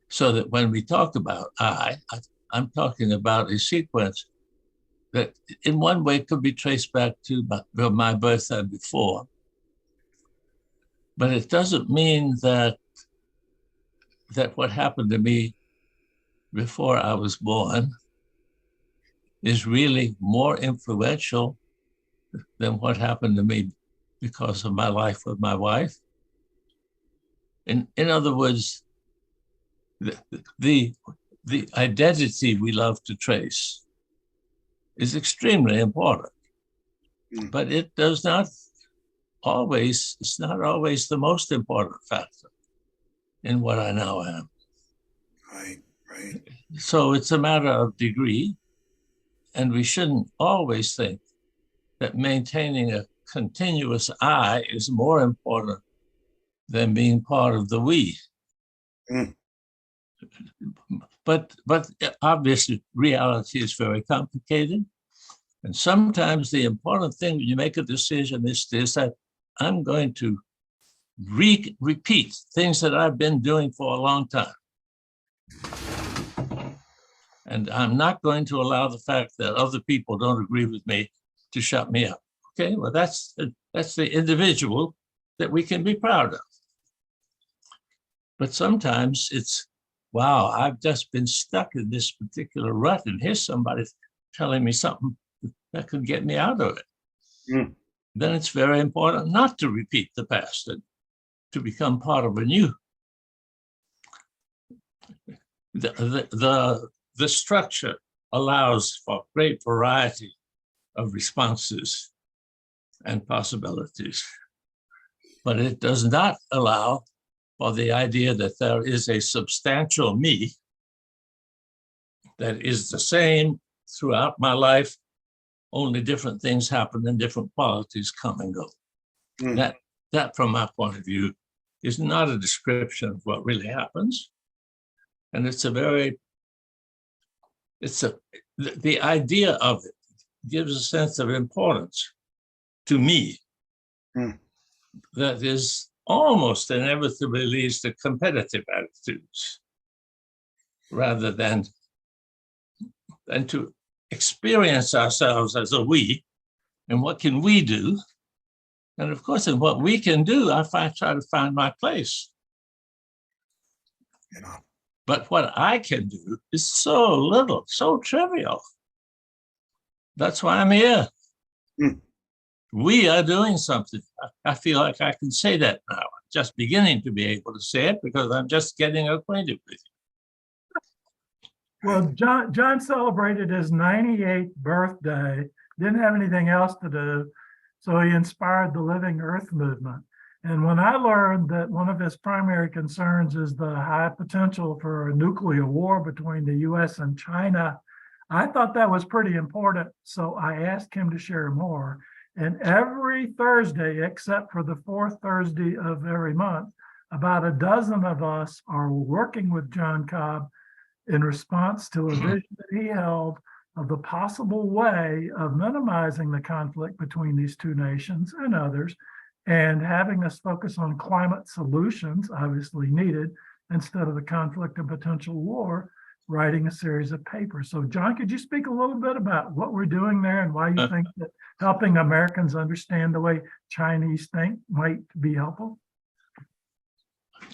so that when we talk about I'm talking about a sequence that in one way could be traced back to my birth and before. But it doesn't mean that what happened to me before I was born is really more influential than what happened to me because of my life with my wife. In other words, the identity we love to trace is extremely important, but it does not always, it's not always the most important factor in what I now am. Right, right. So it's a matter of degree, and we shouldn't always think that maintaining a continuous I is more important than being part of the we. Mm. But obviously reality is very complicated. And sometimes the important thing when you make a decision is that I'm going to repeat things that I've been doing for a long time. And I'm not going to allow the fact that other people don't agree with me to shut me up. Okay, well, that's the individual that we can be proud of. But sometimes it's, wow, I've just been stuck in this particular rut, and here's somebody telling me something that could get me out of it. Mm. Then it's very important not to repeat the past and to become part of a new. The structure allows for great variety of responses and possibilities, but it does not allow for the idea that there is a substantial me that is the same throughout my life, only different things happen and different qualities come and go. Mm. That, from my point of view, is not a description of what really happens. And the idea of it gives a sense of importance to me that is almost inevitably leads to competitive attitudes rather than to experience ourselves as a we, and what can we do? And of course, in what we can do, I try to find my place. Yeah. But what I can do is so little, so trivial. That's why I'm here. Mm. We are doing something. I feel like I can say that now. I'm just beginning to be able to say it because I'm just getting acquainted with you. Well, John celebrated his 98th birthday, didn't have anything else to do, so he inspired the Living Earth movement. And when I learned that one of his primary concerns is the high potential for a nuclear war between the US and China, I thought that was pretty important. So I asked him to share more. And every Thursday, except for the fourth Thursday of every month, about a dozen of us are working with John Cobb in response to a vision that he held of the possible way of minimizing the conflict between these two nations and others, and having us focus on climate solutions, obviously needed, instead of the conflict and potential war, writing a series of papers. So John, could you speak a little bit about what we're doing there and why you think that helping Americans understand the way Chinese think might be helpful?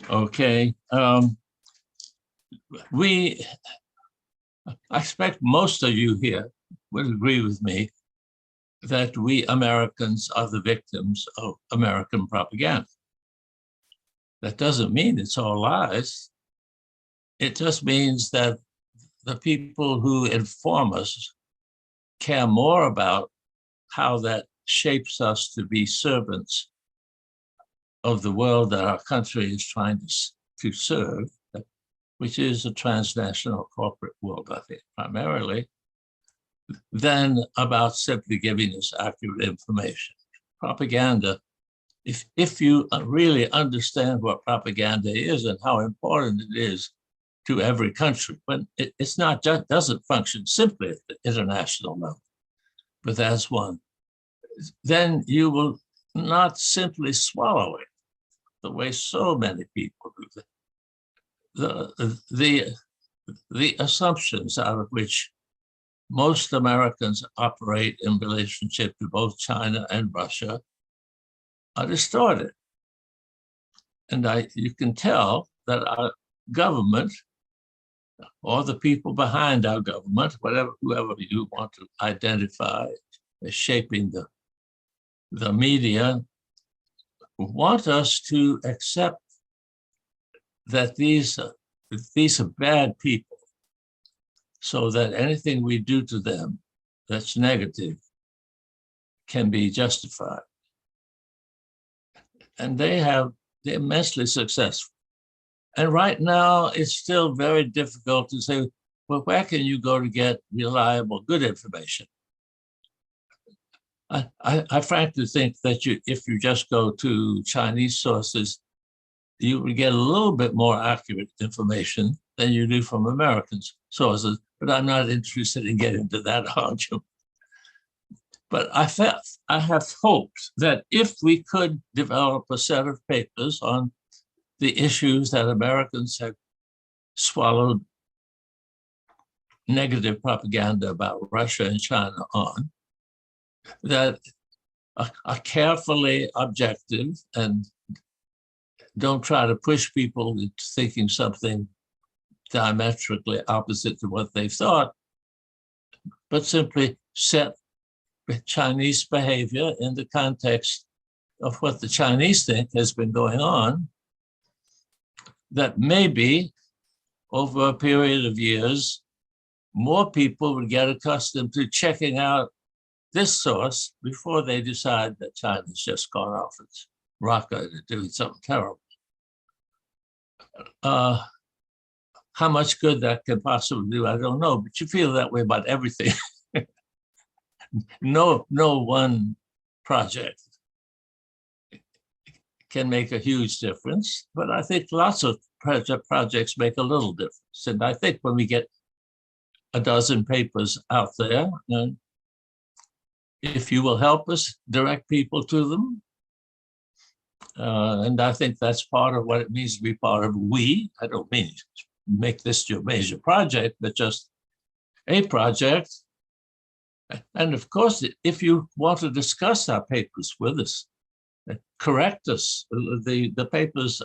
Okay. I expect most of you here would agree with me that we Americans are the victims of American propaganda. That doesn't mean it's all lies. It just means that the people who inform us care more about how that shapes us to be servants of the world that our country is trying to serve, which is a transnational corporate world, I think, primarily, than about simply giving us accurate information. Propaganda, if you really understand what propaganda is and how important it is to every country, when it's not just doesn't function simply at the international level, but as one, then you will not simply swallow it the way so many people do. The assumptions out of which most Americans operate in relationship to both China and Russia are distorted. And you can tell that our government, or the people behind our government, whoever you want to identify as shaping the media, want us to accept that these are bad people, so that anything we do to them that's negative can be justified. And they're immensely successful. And right now, it's still very difficult to say, well, where can you go to get reliable, good information? I frankly think that if you just go to Chinese sources, you would get a little bit more accurate information than you do from American sources, but I'm not interested in getting into that argument. But I have hoped that if we could develop a set of papers on the issues that Americans have swallowed negative propaganda about Russia and China on, that are carefully objective and don't try to push people into thinking something diametrically opposite to what they thought, but simply set Chinese behavior in the context of what the Chinese think has been going on, that maybe over a period of years, more people would get accustomed to checking out this source before they decide that China's just gone off its rocker and doing something terrible. How much good that can possibly do, I don't know, but you feel that way about everything. No one project can make a huge difference, but I think lots of projects make a little difference. And I think when we get a dozen papers out there, and if you will help us direct people to them, and I think that's part of what it means to be part of we. I don't mean make this your major project, but just a project. And of course, if you want to discuss our papers with us, correct us. The papers,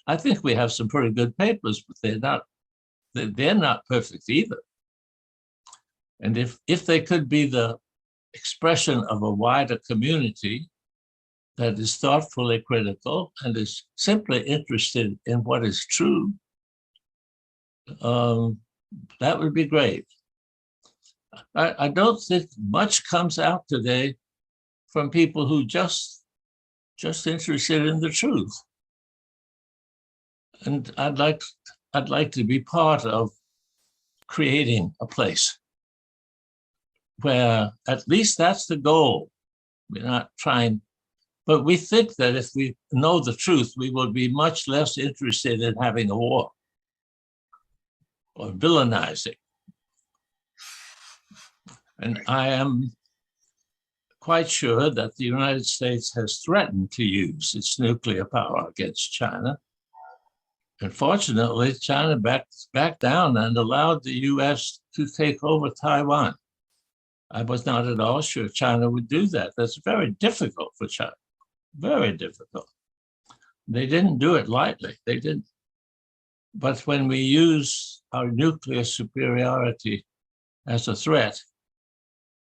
I think we have some pretty good papers, but they're not perfect either. And if they could be the expression of a wider community that is thoughtfully critical and is simply interested in what is true, that would be great. I don't think much comes out today from people who just interested in the truth. And I'd like to be part of creating a place where at least that's the goal. We're not trying But we think that if we know the truth, we will be much less interested in having a war or villainizing. And I am quite sure that the United States has threatened to use its nuclear power against China. And fortunately, China backed down and allowed the US to take over Taiwan. I was not at all sure China would do that. That's very difficult for China, very difficult. They didn't do it lightly, they didn't. But when we use our nuclear superiority as a threat,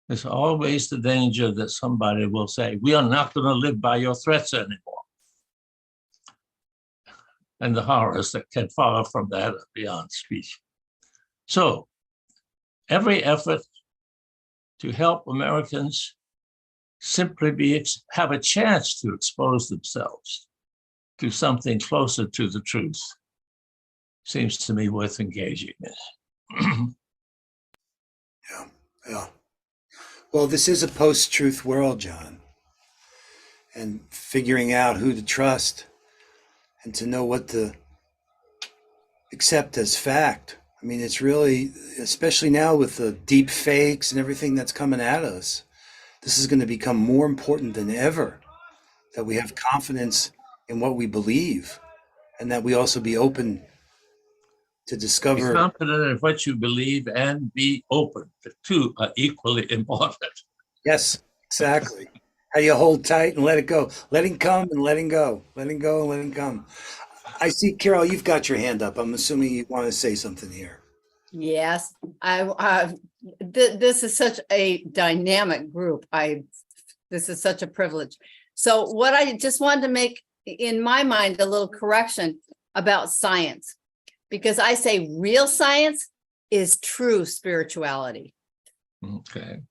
there's always the danger that somebody will say, we are not going to live by your threats anymore. And the horrors that can follow from that are beyond speech. So every effort to help Americans simply have a chance to expose themselves to something closer to the truth seems to me worth engaging in. Yeah. Well, this is a post-truth world, Jon. And figuring out who to trust and to know what to accept as fact. I mean, it's really, especially now with the deep fakes and everything that's coming at us, this is going to become more important than ever, that we have confidence in what we believe and that we also be open to discover. Be confident in what you believe and be open. The two are equally important. Yes, exactly. How you hold tight and let it go. Letting come and letting go. Letting go and letting come. I see, Carol, you've got your hand up. I'm assuming you want to say something here. Yes, this is such a dynamic group. This is such a privilege. So what I just wanted to make in my mind a little correction about science, because I say real science is true spirituality. Okay.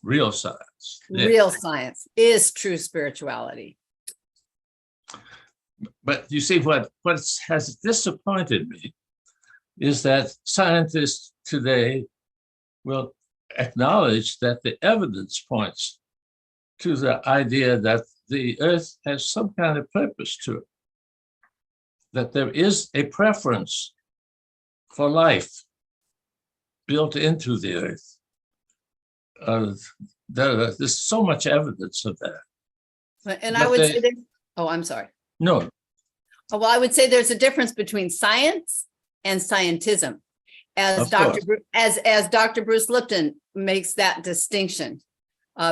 Real science. Real science is true spirituality. But you see, what has disappointed me is that scientists today will acknowledge that the evidence points to the idea that the earth has some kind of purpose to it, that there is a preference for life built into the earth. There's so much evidence of that. And I would say that, oh, I'm sorry. No. Well, I would say there's a difference between science and scientism, as Dr. Bruce Lipton makes that distinction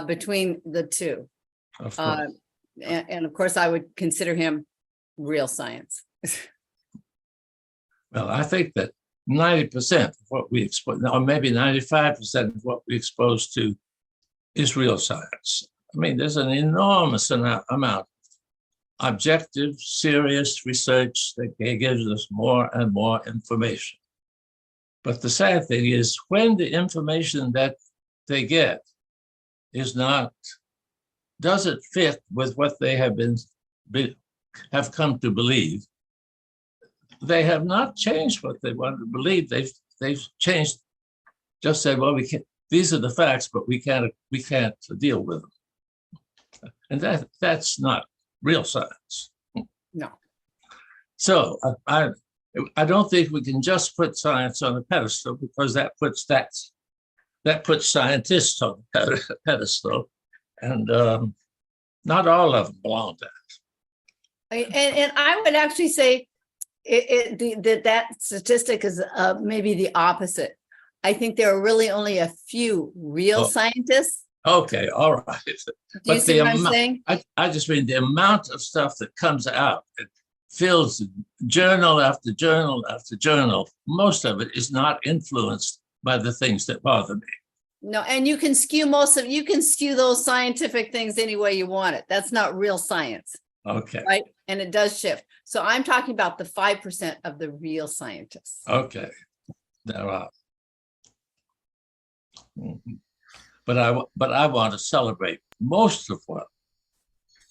between the two. And of course, I would consider him real science. Well, I think that 90% of what we expose, or maybe 95% of what we expose to is real science. I mean, there's an enormous amount of objective, serious research that gives us more and more information. But the sad thing is, when the information that they get doesn't fit with what they have come to believe, they have not changed what they want to believe. They've changed, just said, well, we can't, these are the facts, but we can't deal with them. And that's not real science. No. So I don't think we can just put science on a pedestal, because that puts scientists on a pedestal, and not all of them belong to it. And I would actually say that statistic is maybe the opposite. I think there are really only a few real scientists. Okay, all right. Do you see what I'm saying? I just mean the amount of stuff that comes out, it fills journal after journal after journal. Most of it is not influenced by the things that bother me. No, and you can skew those scientific things any way you want it. That's not real science. Okay. Right. And it does shift. So I'm talking about the 5% of the real scientists. Okay. There are. Mm-hmm. But I want to celebrate most of what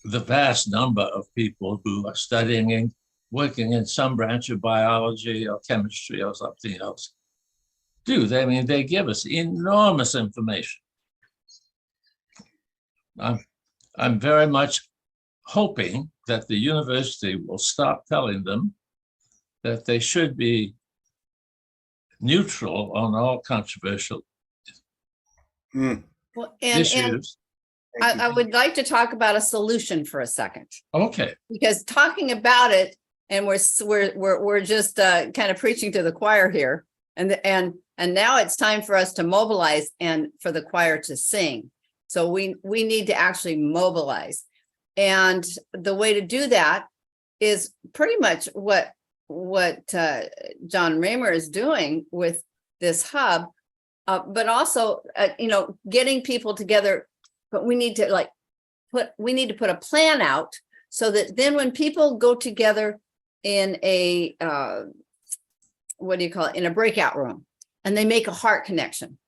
the vast number of people who are studying and working in some branch of biology or chemistry or something else do. They give us enormous information. I'm very much hoping that the university will stop telling them that they should be neutral on all controversial Well, and issues. I would like to talk about a solution for a second, Okay, because talking about it, and we're just kind of preaching to the choir here, and now it's time for us to mobilize and for the choir to sing. So we need to actually mobilize, and the way to do that is pretty much what John Raymer is doing with this hub, but also getting people together. But we need to put a plan out so that then when people go together in a in a breakout room, and they make a heart connection,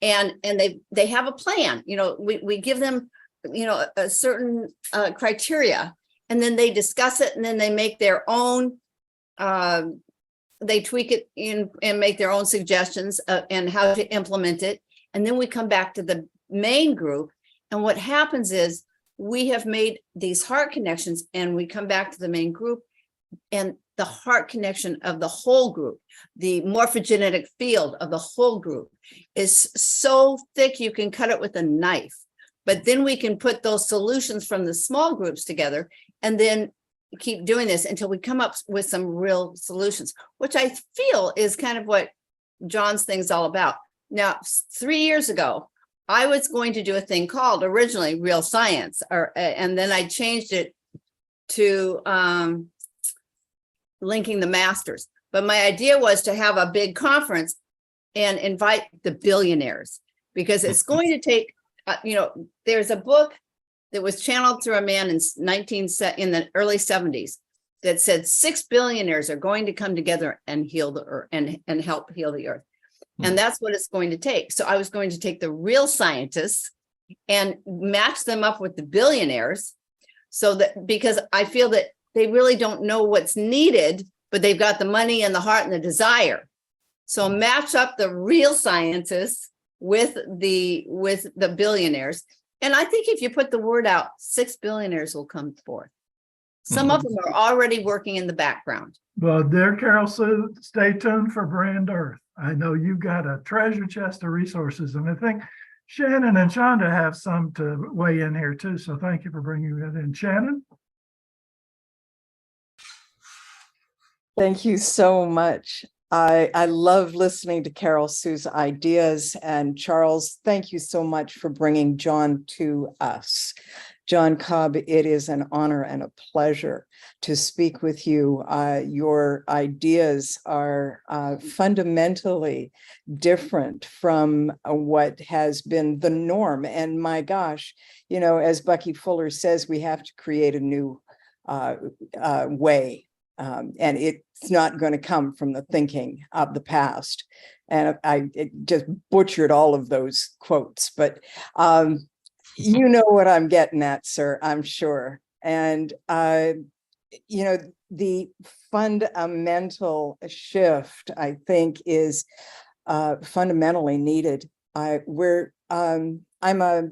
and they have a plan. We give them a certain criteria, and then they discuss it, and then they make their own. They tweak it in and make their own suggestions and how to implement it, and then we come back to the main group. And what happens is we have made these heart connections, and we come back to the main group, and the heart connection of the whole group, the morphogenetic field of the whole group is so thick you can cut it with a knife. But then we can put those solutions from the small groups together, and then keep doing this until we come up with some real solutions, which I feel is kind of what John's thing is all about. Now, 3 years ago, I was going to do a thing called originally Real Science, and then I changed it to Linking the Masters. But my idea was to have a big conference and invite the billionaires, because it's going to take, there's a book that was channeled through a man in the early 70s that said 6 billionaires are going to come together and heal the earth and help heal the earth. And that's what it's going to take. So I was going to take the real scientists and match them up with the billionaires, so that, because I feel that they really don't know what's needed, but they've got the money and the heart and the desire. So match up the real scientists with the billionaires. And I think if you put the word out, 6 billionaires will come forth. Some of them are already working in the background. Well, dear Carol Sue, stay tuned for Brand Earth. I know you've got a treasure chest of resources, and I think Shannon and Shonda have some to weigh in here too. So thank you for bringing that in. Shannon? Thank you so much. I love listening to Carol Sue's ideas. And Charles, thank you so much for bringing John to us. John Cobb, it is an honor and a pleasure to speak with you. Your ideas are fundamentally different from what has been the norm. And my gosh, as Bucky Fuller says, we have to create a new way. And it's not going to come from the thinking of the past. And I just butchered all of those quotes, but you know what I'm getting at, sir, I'm sure. And, the fundamental shift, I think, is fundamentally needed. I'm a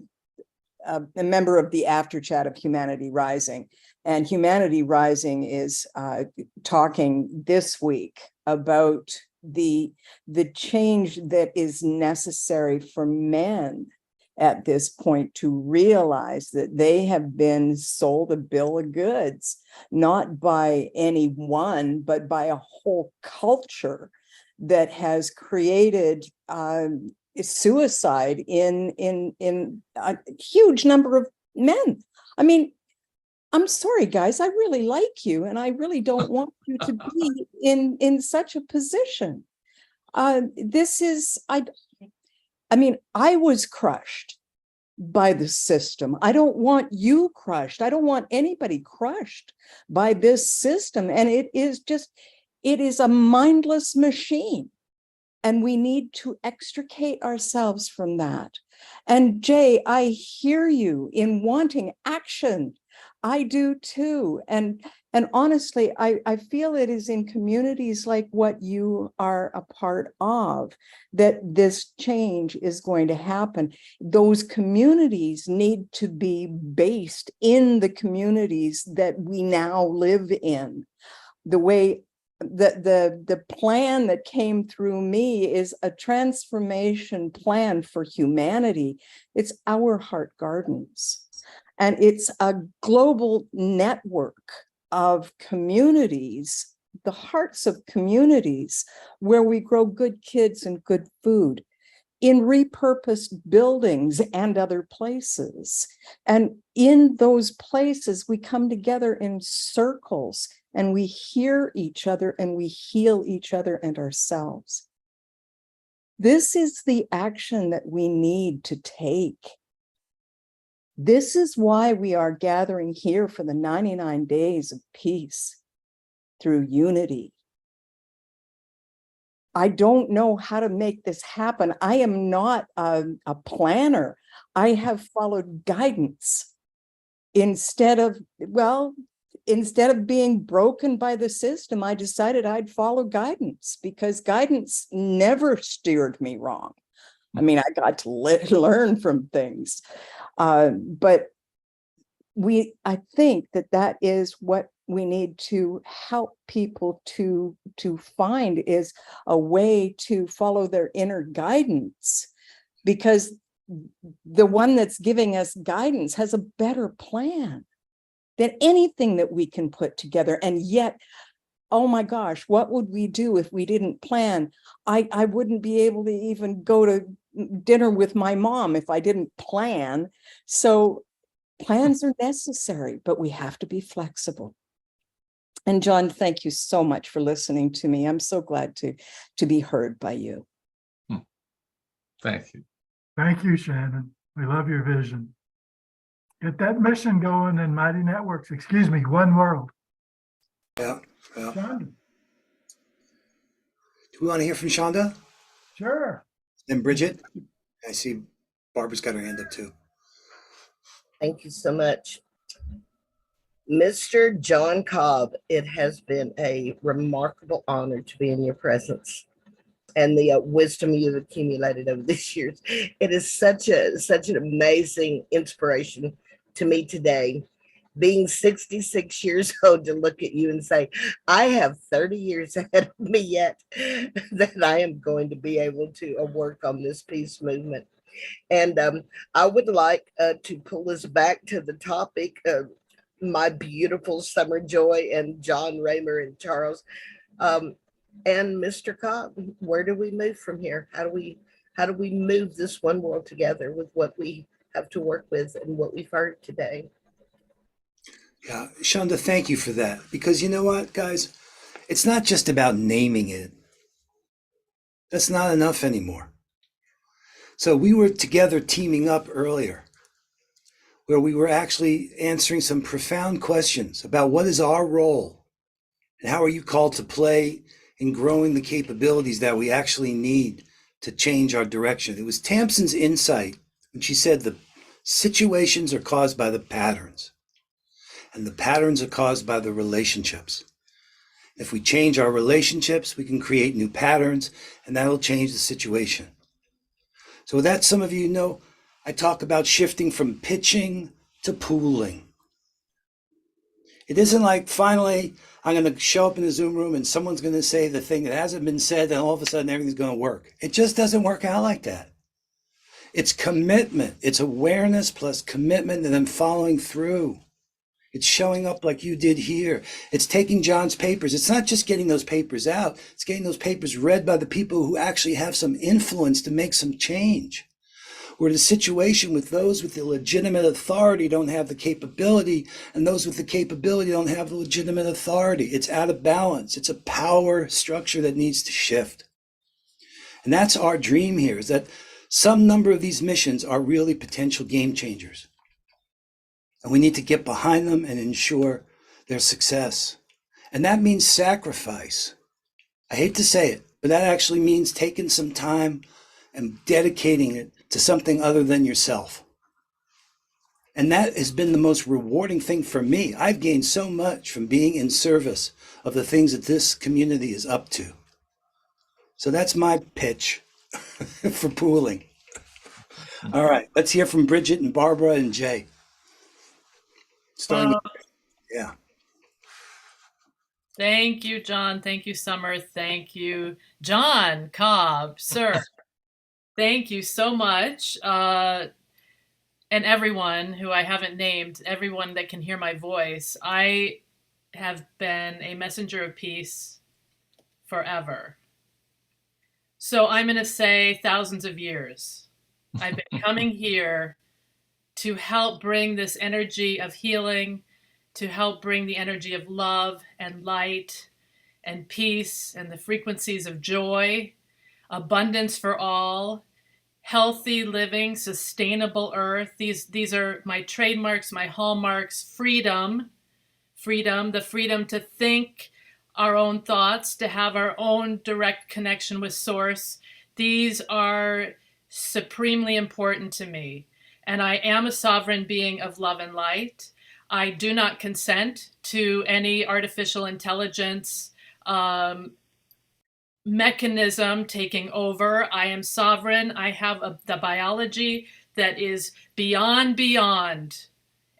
member of the After Chat of Humanity Rising, and Humanity Rising is talking this week about the change that is necessary for men at this point to realize that they have been sold a bill of goods, not by any one, but by a whole culture that has created suicide in a huge number of men. I mean, I'm sorry, guys, I really like you, and I really don't want you to be in such a position. I was crushed by the system. I don't want you crushed. I don't want anybody crushed by this system. And it is a mindless machine. And we need to extricate ourselves from that. And Jay, I hear you in wanting action. I do too. And And honestly, I feel it is in communities like what you are a part of that this change is going to happen. Those communities need to be based in the communities that we now live in. The way the plan that came through me is a transformation plan for humanity. It's our heart gardens. And it's a global network of communities, the hearts of communities, where we grow good kids and good food in repurposed buildings and other places. And in those places, we come together in circles and we hear each other and we heal each other and ourselves. This is the action that we need to take. This is why we are gathering here for the 99 days of peace through unity. I don't know how to make this happen. I am not a planner. I have followed guidance instead of being broken by the system. I decided I'd follow guidance because guidance never steered me wrong. I mean, I got to learn from things. But I think that is what we need to help people to find, is a way to follow their inner guidance, because the one that's giving us guidance has a better plan than anything that we can put together. And yet, oh my gosh, what would we do if we didn't plan? I wouldn't be able to even go to dinner with my mom if I didn't plan. So plans are necessary, but we have to be flexible. And Jon, thank you so much for listening to me. I'm so glad to be heard by you. Thank you. Thank you, Shannon. We love your vision. Get that mission going in Mighty Networks. Excuse me, One World. Yeah. Shonda. Do we want to hear from Shonda? Sure. And Bridget? I see Barbara's got her hand up too. Thank you so much. Mr. Jon Cobb, it has been a remarkable honor to be in your presence and the wisdom you've accumulated over these years. It is such an amazing inspiration to me today, being 66 years old, to look at you and say, I have 30 years ahead of me yet that I am going to be able to work on this peace movement. And I would like to pull us back to the topic of my beautiful Summer Joy and John Raymer and Charles and Mr. Cobb. Where do we move from here? How do we move this one world together with what we have to work with and what we've heard today? Yeah, Shonda, thank you for that. Because you know what, guys? It's not just about naming it. That's not enough anymore. So we were together teaming up earlier, where we were actually answering some profound questions about what is our role and how are you called to play in growing the capabilities that we actually need to change our direction. It was Tamsen's insight when she said the situations are caused by the patterns, and the patterns are caused by the relationships. If we change our relationships, we can create new patterns, and that'll change the situation. So with that, some of you know, I talk about shifting from pitching to pooling. It isn't like finally I'm going to show up in the Zoom room and someone's going to say the thing that hasn't been said, and all of a sudden everything's going to work. It just doesn't work out like that. It's commitment. It's awareness plus commitment and then following through. It's showing up like you did here. It's taking Jon's papers. It's not just getting those papers out. It's getting those papers read by the people who actually have some influence to make some change. We're in a situation with those with the legitimate authority don't have the capability, and those with the capability don't have the legitimate authority. It's out of balance. It's a power structure that needs to shift. And that's our dream here, is that some number of these missions are really potential game changers. And we need to get behind them and ensure their success. And that means sacrifice. I hate to say it, but that actually means taking some time and dedicating it to something other than yourself. And that has been the most rewarding thing for me. I've gained so much from being in service of the things that this community is up to. So that's my pitch for pooling. All right, let's hear from Bridget and Barbara and Jay. Starting with, yeah. Thank you, Jon. Thank you, Sommer. Thank you, Jon Cobb, sir. Thank you so much. And everyone who I haven't named, everyone that can hear my voice. I have been a messenger of peace forever. So I'm going to say thousands of years. I've been coming here to help bring this energy of healing, to help bring the energy of love and light and peace and the frequencies of joy, abundance for all, healthy living, sustainable earth. These are my trademarks, my hallmarks. Freedom, the freedom to think our own thoughts, to have our own direct connection with source. These are supremely important to me. And I am a sovereign being of love and light. I do not consent to any artificial intelligence mechanism taking over. I am sovereign. I have the biology that is beyond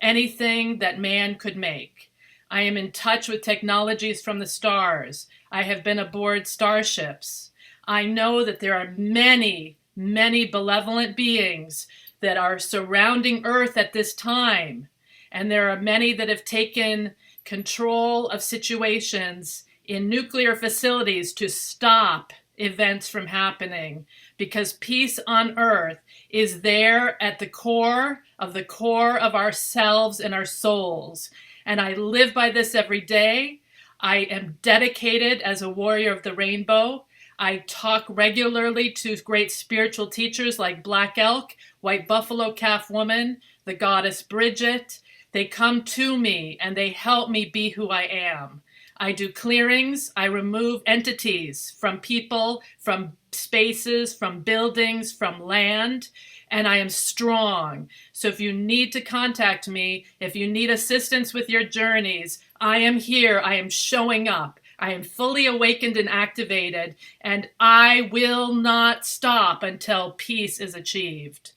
anything that man could make. I am in touch with technologies from the stars. I have been aboard starships. I know that there are many benevolent beings that are surrounding Earth at this time. And there are many that have taken control of situations in nuclear facilities to stop events from happening, because peace on Earth is there at the core of ourselves and our souls. And I live by this every day. I am dedicated as a warrior of the rainbow. I talk regularly to great spiritual teachers like Black Elk, White Buffalo Calf Woman, the goddess Bridget. They come to me and they help me be who I am. I do clearings. I remove entities from people, from spaces, from buildings, from land, and I am strong. So if you need to contact me, if you need assistance with your journeys, I am here. I am showing up. I am fully awakened and activated, and I will not stop until peace is achieved.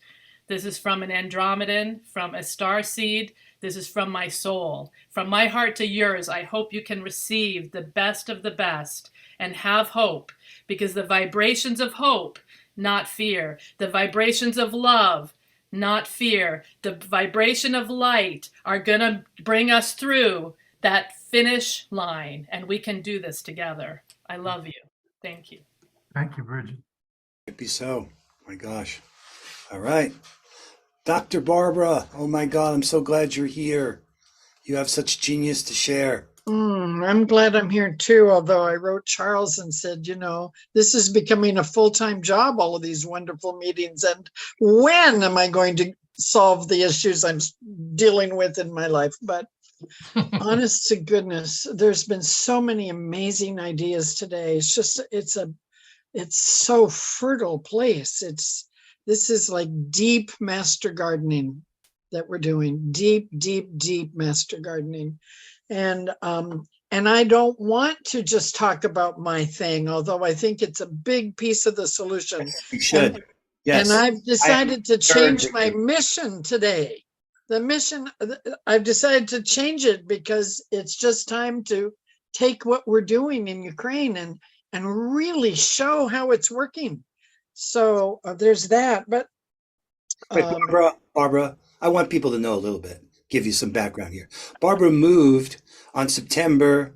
This is from an Andromedan, from a star seed. This is from my soul. From my heart to yours, I hope you can receive the best of the best and have hope, because the vibrations of hope, not fear, the vibrations of love, not fear, the vibration of light are going to bring us through that finish line, and we can do this together. I love you. Thank you. Thank you, Bridget. It be so. My gosh. All right. Dr. Barbara, oh my God, I'm so glad you're here. You have such genius to share. I'm glad I'm here too, although I wrote Charles and said, this is becoming a full-time job, all of these wonderful meetings. And when am I going to solve the issues I'm dealing with in my life? But honest to goodness, there's been so many amazing ideas today. It's so fertile place. This is like deep master gardening that we're doing, deep master gardening. And I don't want to just talk about my thing, although I think it's a big piece of the solution. You should. Yes. And I've decided to change my mission today. The mission, I've decided to change it because it's just time to take what we're doing in Ukraine and really show how it's working. So there's that. But Wait, Barbara, I want people to know a little bit, give you some background here. Barbara moved on September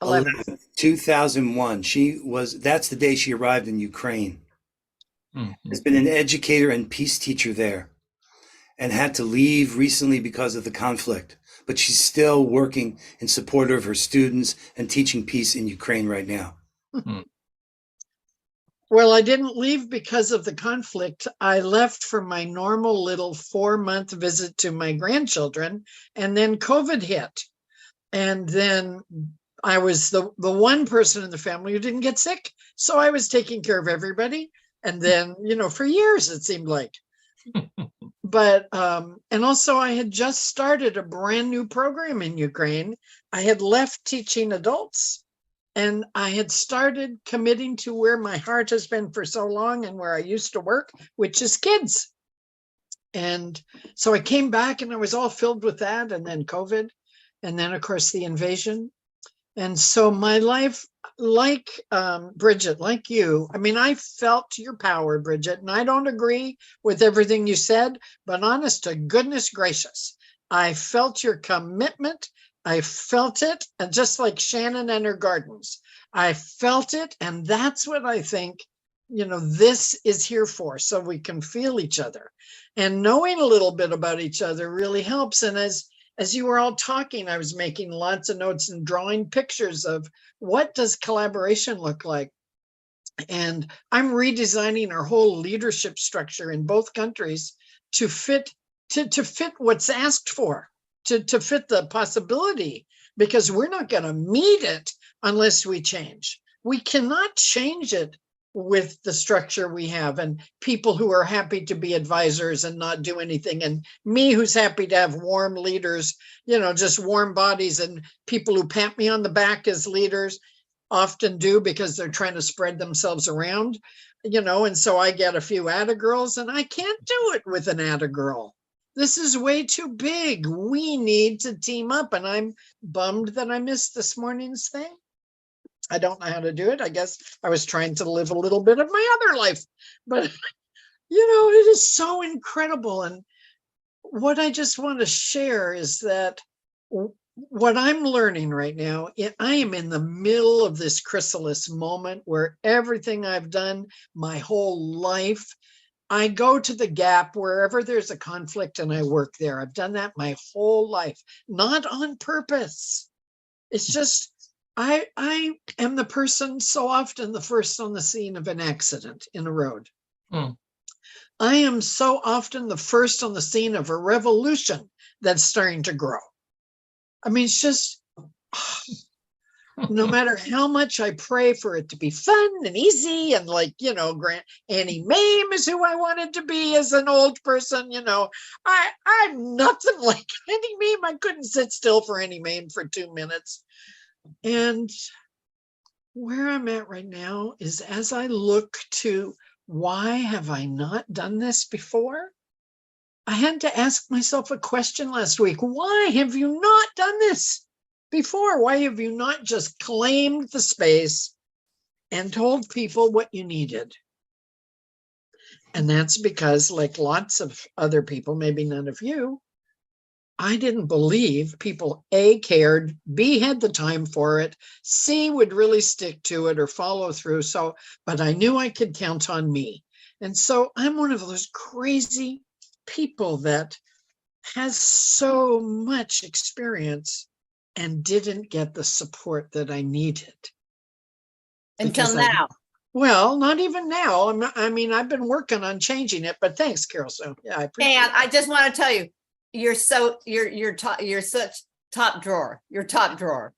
11th, 2001. That's the day she arrived in Ukraine. Has been an educator and peace teacher there and had to leave recently because of the conflict, but she's still working in support of her students and teaching peace in Ukraine right now. Well, I didn't leave because of the conflict. I left for my normal little 4-month visit to my grandchildren, and then COVID hit. And then I was the one person in the family who didn't get sick. So I was taking care of everybody. And then, for years, it seemed like. But, and also I had just started a brand new program in Ukraine. I had left teaching adults and I had started committing to where my heart has been for so long and where I used to work, which is kids. And so I came back and I was all filled with that, and then COVID, and then of course the invasion. And so my life, like Bridget, like you, I mean, I felt your power, Bridget, and I don't agree with everything you said, but honest to goodness gracious, I felt your commitment. I felt it, and just like Shannon and her gardens, I felt it. And that's what I think, you know, this is here for, so we can feel each other. And knowing a little bit about each other really helps. And as you were all talking, I was making lots of notes and drawing pictures of what does collaboration look like. And I'm redesigning our whole leadership structure in both countries to fit what's asked for, to fit the possibility, because we're not going to meet it unless we change. We cannot change it with the structure we have and people who are happy to be advisors and not do anything, and me who's happy to have warm leaders, you know, just warm bodies, and people who pat me on the back as leaders often do because they're trying to spread themselves around, you know, and so I get a few atta girls, and I can't do it with an atta girl. This is way too big. We need to team up, and I'm bummed that I missed this morning's thing. I don't know how to do it. I guess I was trying to live a little bit of my other life, but you know, it is so incredible. And what I just want to share is that what I'm learning right now, I am in the middle of this chrysalis moment where everything I've done my whole life, I go to the gap wherever there's a conflict and I work there. I've done that my whole life, not on purpose. It's just, I am the person so often the first on the scene of an accident in a road. I am so often the first on the scene of a revolution that's starting to grow. I mean, it's just, no matter how much I pray for it to be fun and easy, and like, you know, Annie Mame is who I wanted to be as an old person, you know, I'm nothing like Annie Mame. I couldn't sit still for Annie Mame for 2 minutes. And where I'm at right now is, as I look to why have I not done this before? I had to ask myself a question last week. Why have you not done this before? Why have you not just claimed the space and told people what you needed? And that's because, like lots of other people, maybe none of you, I didn't believe people, A, cared, B, had the time for it, C, would really stick to it or follow through. So, but I knew I could count on me. And so I'm one of those crazy people that has so much experience and didn't get the support that I needed. Until now. Well, not even now. I mean, I've been working on changing it, but thanks, Carol. So yeah, I appreciate And I just want to tell you, you're such top drawer. You're top drawer.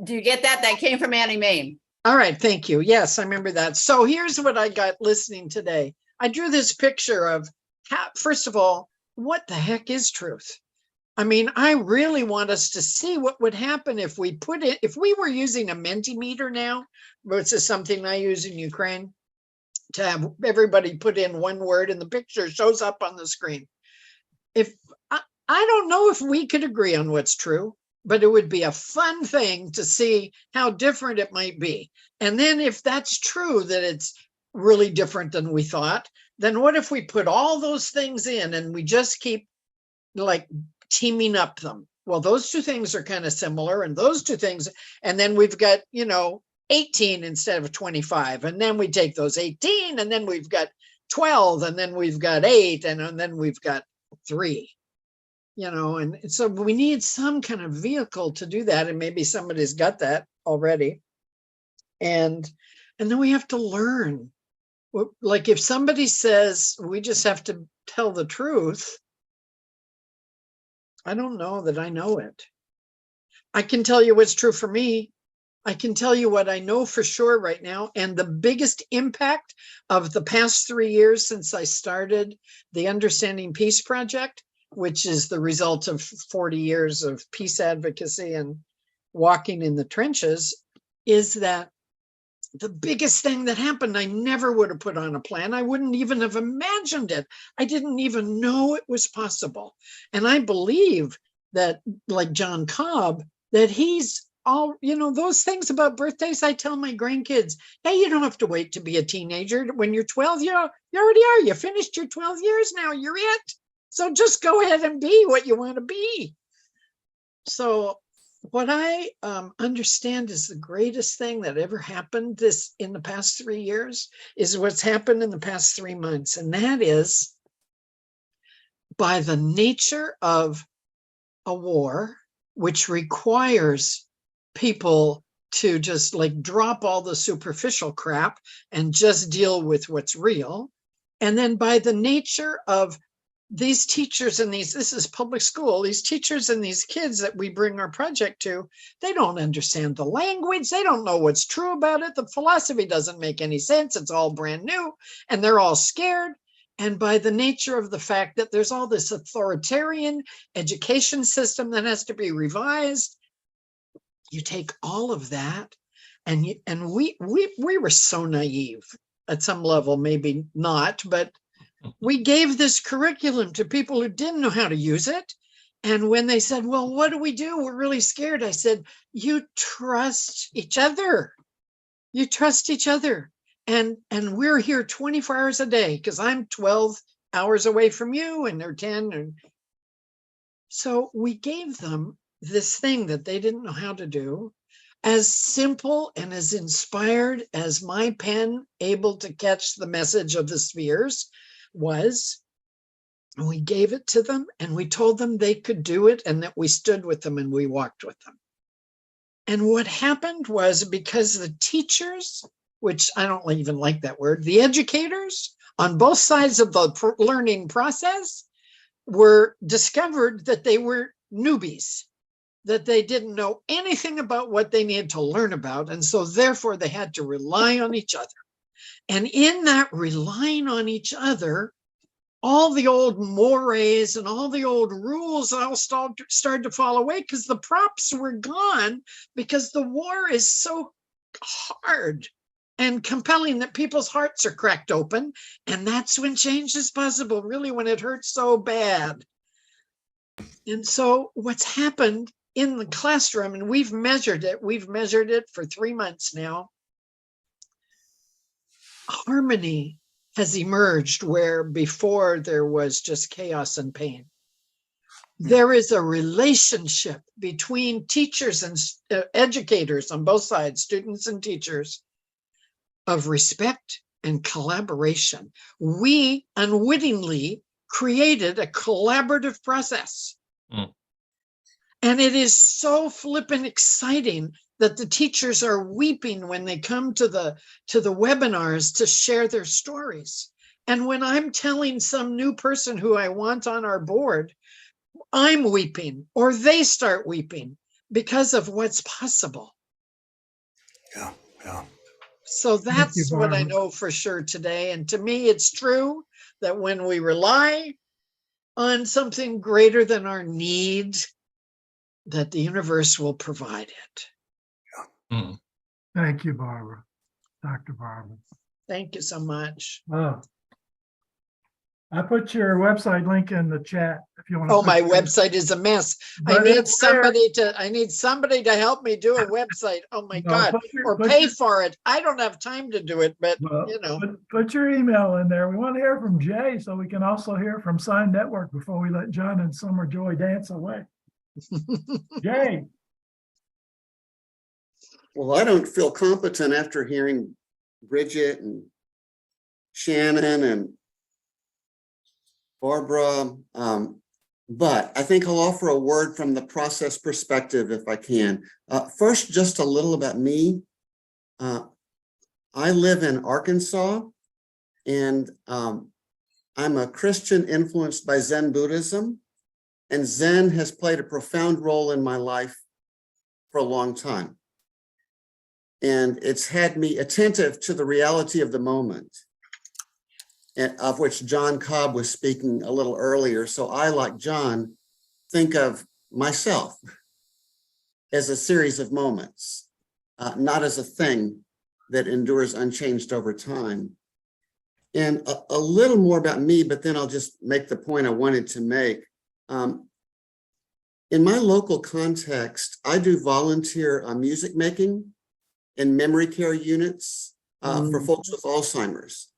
Do you get that? That came from Annie Mame. All right, thank you. Yes, I remember that. So here's what I got listening today. I drew this picture of how, first of all, what the heck is truth? I mean, I really want us to see what would happen if we put it, if we were using a Mentimeter now, which is something I use in Ukraine, to have everybody put in one word and the picture shows up on the screen. If I don't know if we could agree on what's true, but it would be a fun thing to see how different it might be. And then if that's true, that it's really different than we thought, then what if we put all those things in and we just keep like teaming up them? Well, those two things are kind of similar, and those two things, and then we've got, you know, 18 instead of 25. And then we take those 18 and then we've got 12 and then we've got 8 and then we've got 3, you know, and so we need some kind of vehicle to do that. And maybe somebody's got that already. And then we have to learn. Like if somebody says we just have to tell the truth, I don't know that I know it. I can tell you what's true for me. I can tell you what I know for sure right now. And the biggest impact of the past 3 years since I started the Understanding Peace Project, which is the result of 40 years of peace advocacy and walking in the trenches, is that the biggest thing that happened, I never would have put on a plan. I wouldn't even have imagined it. I didn't even know it was possible. And I believe that, like John Cobb, that he's all, those things about birthdays, I tell my grandkids, hey, you don't have to wait to be a teenager. When you're 12, you already are. You finished your 12 years now. You're it. So just go ahead and be what you want to be. So what I understand is the greatest thing that ever happened in the past 3 years is what's happened in the past 3 months. And that is, by the nature of a war, which requires people to just like drop all the superficial crap and just deal with what's real. And then by the nature of these teachers and this is public school, these teachers and these kids that we bring our project to, they don't understand the language. They don't know what's true about it. The philosophy doesn't make any sense. It's all brand new and they're all scared. And by the nature of the fact that there's all this authoritarian education system that has to be revised, you take all of that and we were so naive at some level, maybe not, but we gave this curriculum to people who didn't know how to use it. And when they said, well, what do? We're really scared. I said, you trust each other. You trust each other. And we're here 24 hours a day because I'm 12 hours away from you and they're 10. And so we gave them this thing that they didn't know how to do, as simple and as inspired as my pen able to catch the message of the spheres was. We gave it to them and we told them they could do it and that we stood with them and we walked with them. And what happened was, because the teachers, which I don't even like that word, the educators on both sides of the learning process were discovered that they were newbies, that they didn't know anything about what they needed to learn about. And so therefore they had to rely on each other. And in that relying on each other, all the old mores and all the old rules all started to fall away because the props were gone, because the war is so hard and compelling that people's hearts are cracked open. And that's when change is possible, really, when it hurts so bad. And so what's happened in the classroom, and we've measured it for 3 months now, harmony has emerged where before there was just chaos and pain. There is a relationship between teachers and educators on both sides, students and teachers, of respect and collaboration. We unwittingly created a collaborative process. And it is so flippin' exciting that the teachers are weeping when they come to the webinars to share their stories. And when I'm telling some new person who I want on our board, I'm weeping, or they start weeping because of what's possible. Yeah. So that's what I know for sure today. And to me, it's true that when we rely on something greater than our needs, that the universe will provide it. Thank you, Barbara. Dr. Barbara. Thank you so much. I put your website link in the chat if you want to. Oh, my website is a mess. I need somebody to help me do a website. Oh my God. Or pay for it. I don't have time to do it, but Put your email in there. We want to hear from Jay so we can also hear from SINE Network before we let Jon and Sommer Joy dance away. Jay. Well, I don't feel competent after hearing Bridget and Shannon and Barbara, but I think I'll offer a word from the process perspective if I can. First, just a little about me. I live in Arkansas, and I'm a Christian influenced by Zen Buddhism, and Zen has played a profound role in my life for a long time. And it's had me attentive to the reality of the moment, of which John Cobb was speaking a little earlier. So I, like John, think of myself as a series of moments, not as a thing that endures unchanged over time. And a little more about me, but then I'll just make the point I wanted to make. In my local context, I do volunteer music making and memory care units for folks with Alzheimer's.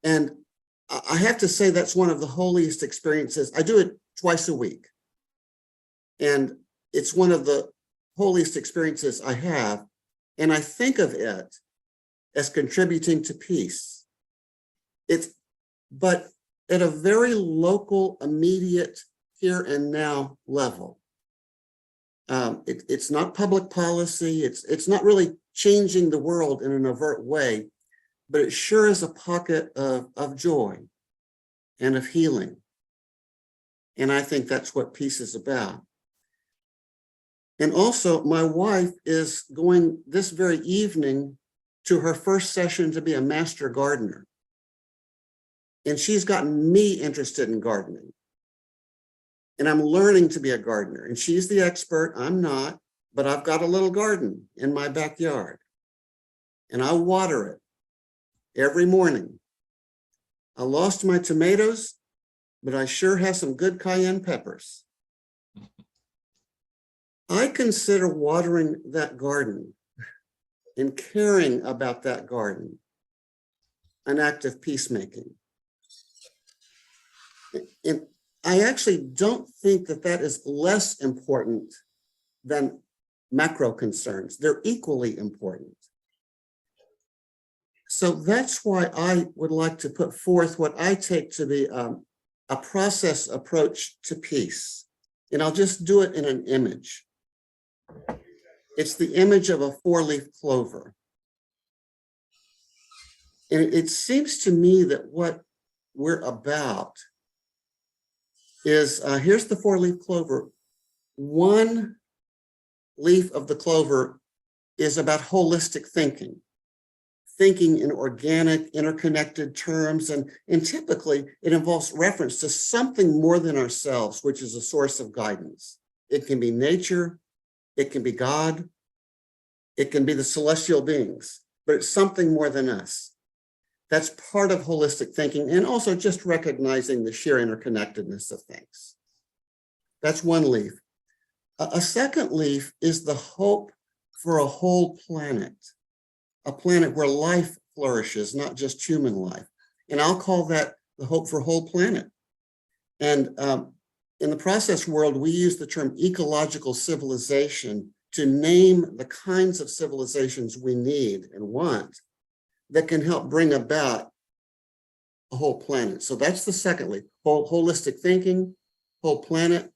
And I have to say that's one of the holiest experiences. I do it twice a week. And it's one of the holiest experiences I have. And I think of it as contributing to peace. But at a very local, immediate, here and now level. It's not public policy. It's not really changing the world in an overt way, but it sure is a pocket of joy and of healing. And I think that's what peace is about. And also, my wife is going this very evening to her first session to be a master gardener. And she's gotten me interested in gardening. And I'm learning to be a gardener. And she's the expert, I'm not, but I've got a little garden in my backyard. And I water it every morning. I lost my tomatoes, but I sure have some good cayenne peppers. I consider watering that garden and caring about that garden an act of peacemaking. And I actually don't think that that is less important than macro concerns. They're equally important. So that's why I would like to put forth what I take to be a process approach to peace. And I'll just do it in an image. It's the image of a four-leaf clover. And it seems to me that what we're about is, here's the four-leaf clover. One leaf of the clover is about holistic thinking in organic, interconnected terms, and typically it involves reference to something more than ourselves, which is a source of guidance. It can be nature, it can be God, it can be the celestial beings, but it's something more than us. That's part of holistic thinking, and also just recognizing the sheer interconnectedness of things. That's one leaf. A second leaf is the hope for a whole planet, a planet where life flourishes, not just human life. And I'll call that the hope for whole planet. And in the process world, we use the term ecological civilization to name the kinds of civilizations we need and want that can help bring about a whole planet. So that's the second leaf, holistic thinking, whole planet.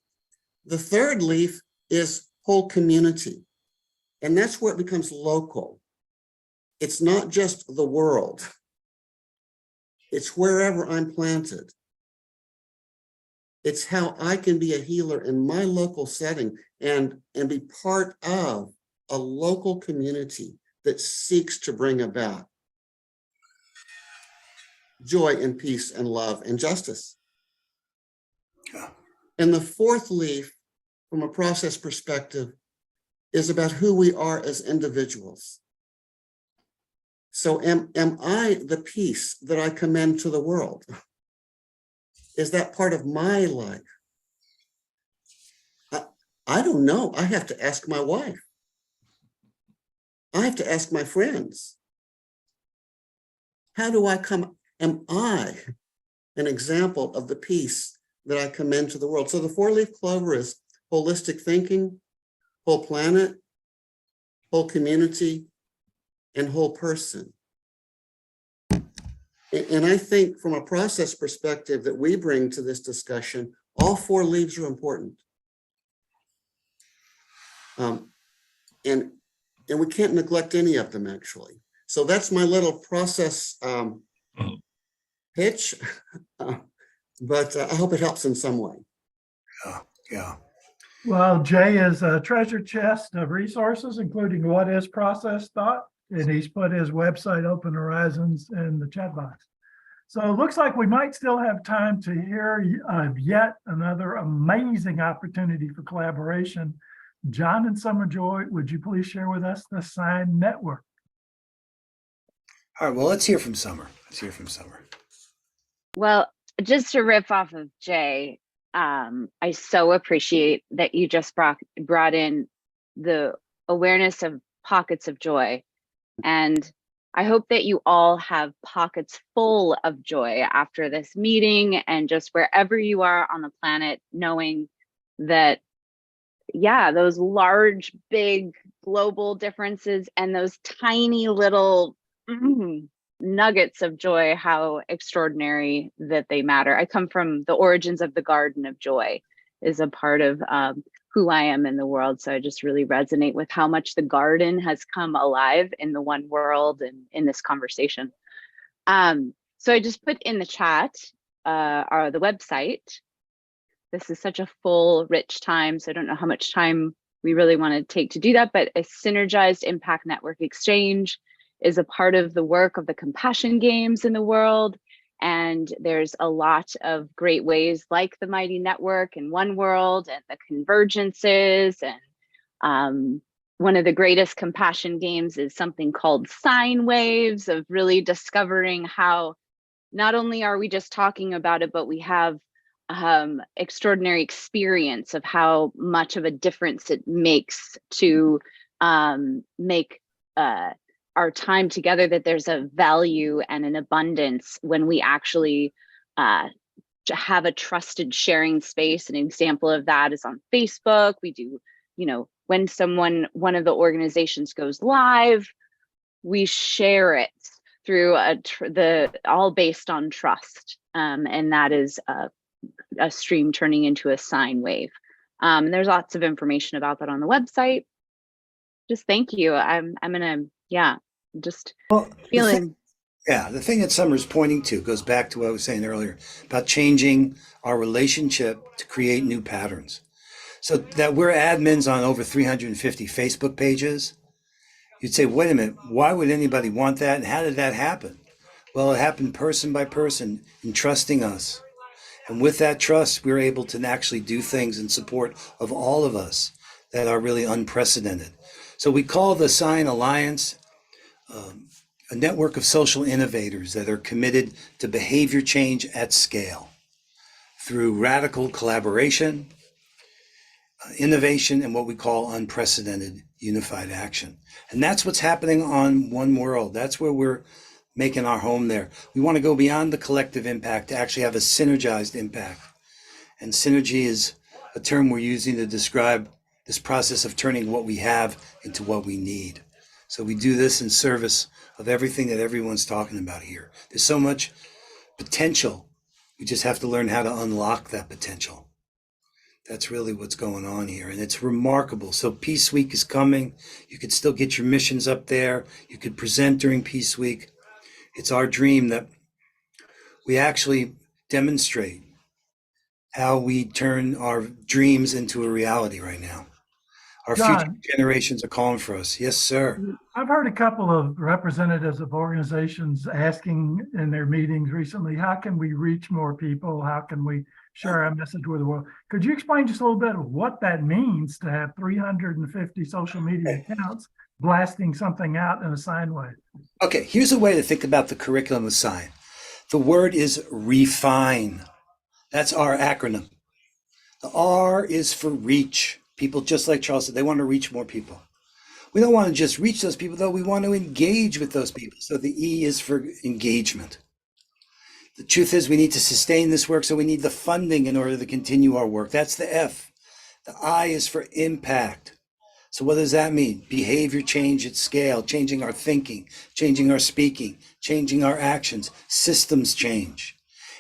The third leaf is whole community. And that's where it becomes local. It's not just the world. It's wherever I'm planted. It's how I can be a healer in my local setting and be part of a local community that seeks to bring about joy and peace and love and justice. And the fourth leaf, from a process perspective, is about who we are as individuals. So am I the peace that I commend to the world? Is that part of my life? I don't know. I have to ask my wife. I have to ask my friends. How do I come? Am I an example of the peace that I commend to the world? So the four-leaf clover is holistic thinking, whole planet, whole community, and whole person. And I think from a process perspective that we bring to this discussion, all four leaves are important. And we can't neglect any of them, actually. So that's my little process pitch, but I hope it helps in some way. Yeah. Well, Jay is a treasure chest of resources, including what is process thought, and he's put his website, Open Horizons, in the chat box. So it looks like we might still have time to hear yet another amazing opportunity for collaboration. Jon and Sommer, would you please share with us the SINE Network? All right, well, let's hear from Sommer. Let's hear from Sommer. Well, just to riff off of Jay, I so appreciate that you just brought in the awareness of pockets of joy. And I hope that you all have pockets full of joy after this meeting and just wherever you are on the planet, knowing that, yeah, those large, big global differences and those tiny little nuggets of joy, how extraordinary that they matter. I come from the origins of the garden of joy is a part of who I am in the world. So I just really resonate with how much the garden has come alive in the one world and in this conversation. So I just put in the chat the website. This is such a full, rich time. So I don't know how much time we really want to take to do that, but a synergized impact network exchange is a part of the work of the compassion games in the world. And there's a lot of great ways like the Mighty Network and One World and the convergences. And one of the greatest compassion games is something called sine waves, of really discovering how not only are we just talking about it, but we have extraordinary experience of how much of a difference it makes to make our time together, that there's a value and an abundance when we actually have a trusted sharing space. An example of that is on Facebook. We do, when one of the organizations goes live, we share it through all based on trust. And that is a stream turning into a sine wave. And there's lots of information about that on the website. Just thank you. I'm gonna, just feeling. The thing that Sommer's pointing to goes back to what I was saying earlier about changing our relationship to create new patterns. So that we're admins on over 350 Facebook pages. You'd say, wait a minute, why would anybody want that? And how did that happen? Well, it happened person by person in trusting us. And with that trust, we're able to actually do things in support of all of us that are really unprecedented. So we call the SINE Alliance a network of social innovators that are committed to behavior change at scale through radical collaboration, innovation, and what we call unprecedented unified action. And that's what's happening on One World. That's where we're making our home there. We want to go beyond the collective impact to actually have a synergized impact. And synergy is a term we're using to describe this process of turning what we have into what we need. So we do this in service of everything that everyone's talking about here. There's so much potential. We just have to learn how to unlock that potential. That's really what's going on here. And it's remarkable. So Peace Week is coming. You could still get your missions up there. You could present during Peace Week. It's our dream that we actually demonstrate how we turn our dreams into a reality right now. Our future generations are calling for us. Yes, sir. I've heard a couple of representatives of organizations asking in their meetings recently, how can we reach more people? How can we share our message with the world? Could you explain just a little bit of what that means to have 350 social media accounts blasting something out in a sine wave? Okay, here's a way to think about the curriculum of SINE. The word is refine. That's our acronym. The R is for reach. People, just like Charles said, they want to reach more people. We don't want to just reach those people, though. We want to engage with those people. So the E is for engagement. The truth is we need to sustain this work, so we need the funding in order to continue our work. That's the F. The I is for impact. So what does that mean? Behavior change at scale, changing our thinking, changing our speaking, changing our actions, systems change.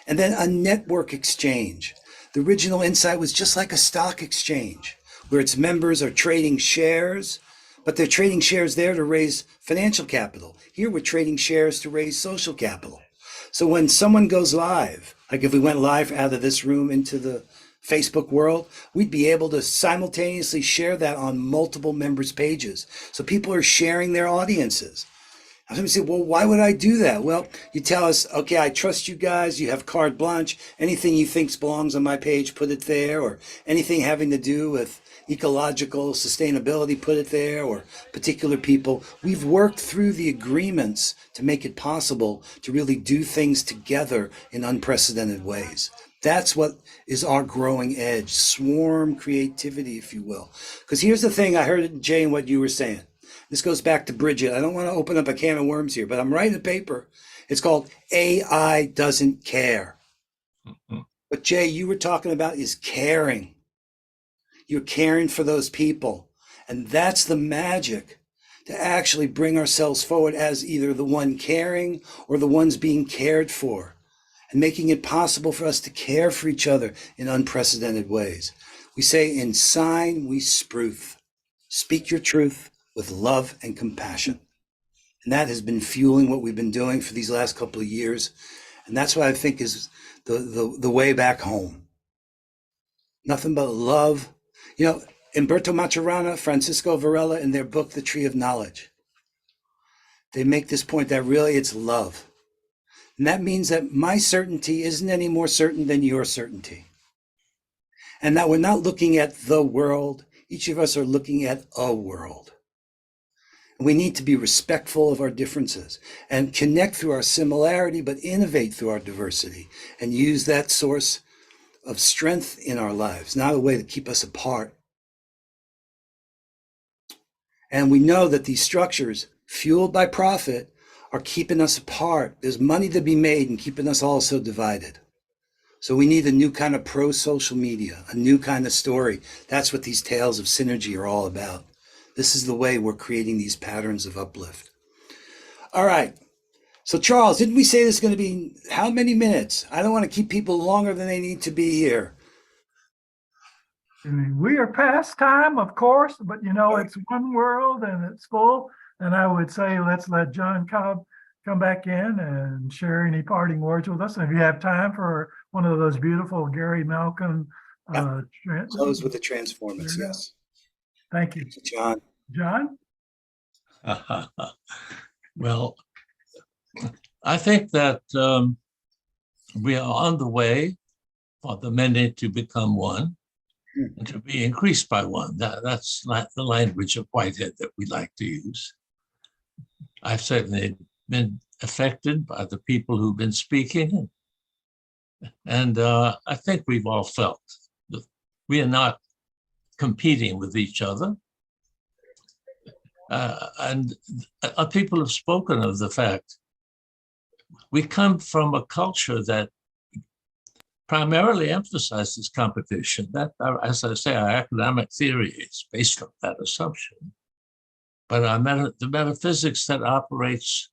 And then a network exchange. The original insight was just like a stock exchange, where its members are trading shares, but they're trading shares there to raise financial capital. Here we're trading shares to raise social capital. So when someone goes live, like if we went live out of this room into the Facebook world, we'd be able to simultaneously share that on multiple members' pages. So people are sharing their audiences. Somebody say, well, why would I do that? Well, you tell us, okay, I trust you guys. You have carte blanche. Anything you think belongs on my page, put it there. Or anything having to do with ecological sustainability, put it there. Or particular people. We've worked through the agreements to make it possible to really do things together in unprecedented ways. That's what is our growing edge, swarm creativity, if you will. Because here's the thing, I heard, Jay, in what you were saying. This goes back to Bridget. I don't want to open up a can of worms here, but I'm writing a paper. It's called AI Doesn't Care. What, Jay, you were talking about is caring. You're caring for those people. And that's the magic, to actually bring ourselves forward as either the one caring or the ones being cared for, and making it possible for us to care for each other in unprecedented ways. We say in SINE, we spruth. Speak your truth with love and compassion. And that has been fueling what we've been doing for these last couple of years. And that's what I think is the way back home. Nothing but love. You know, Umberto Maturana, Francisco Varela, in their book, The Tree of Knowledge, they make this point that really it's love. And that means that my certainty isn't any more certain than your certainty. And that we're not looking at the world. Each of us are looking at a world. We need to be respectful of our differences and connect through our similarity, but innovate through our diversity and use that source of strength in our lives, not a way to keep us apart. And we know that these structures, fueled by profit, are keeping us apart. There's money to be made and keeping us all so divided. So we need a new kind of pro-social media, a new kind of story. That's what these tales of synergy are all about. This is the way we're creating these patterns of uplift. All right. So Charles, didn't we say this is going to be how many minutes? I don't want to keep people longer than they need to be here. I mean, we are past time, of course, but you know, it's one world and it's full. And I would say, let's let John Cobb come back in and share any parting words with us. And if you have time for one of those beautiful Gary Malcolm. Close with the transformers, yes. Thank you. John. John? Well, I think that we are on the way for the many to become one and to be increased by one. That's not the language of Whitehead that we like to use. I've certainly been affected by the people who've been speaking. And I think we've all felt that we are not competing with each other. And people have spoken of the fact we come from a culture that primarily emphasizes competition. That, as I say, our academic theory is based on that assumption. But the metaphysics that operates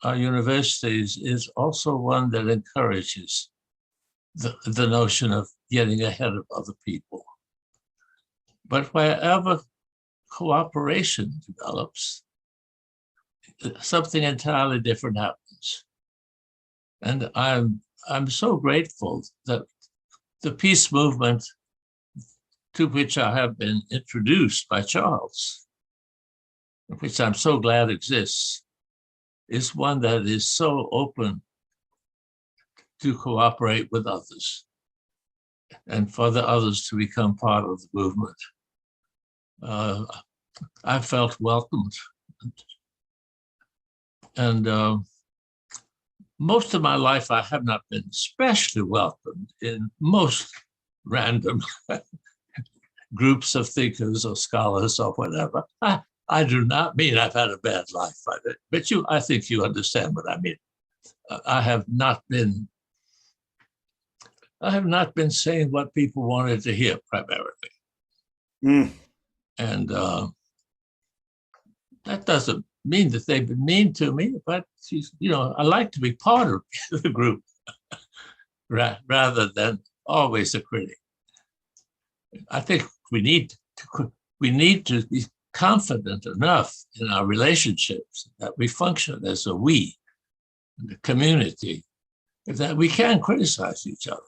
our universities is also one that encourages the notion of getting ahead of other people. But wherever cooperation develops, something entirely different happens. And I'm so grateful that the peace movement to which I have been introduced by Charles, which I'm so glad exists, is one that is so open to cooperate with others and for the others to become part of the movement. I felt welcomed. And most of my life, I have not been especially welcomed in most random groups of thinkers or scholars or whatever. I do not mean I've had a bad life, but I think you understand what I mean. I have not been saying what people wanted to hear primarily. And that doesn't mean that they've been mean to me, but I like to be part of the group rather than always a critic. I think we need to be confident enough in our relationships that we function as a we, the community, that we can criticize each other.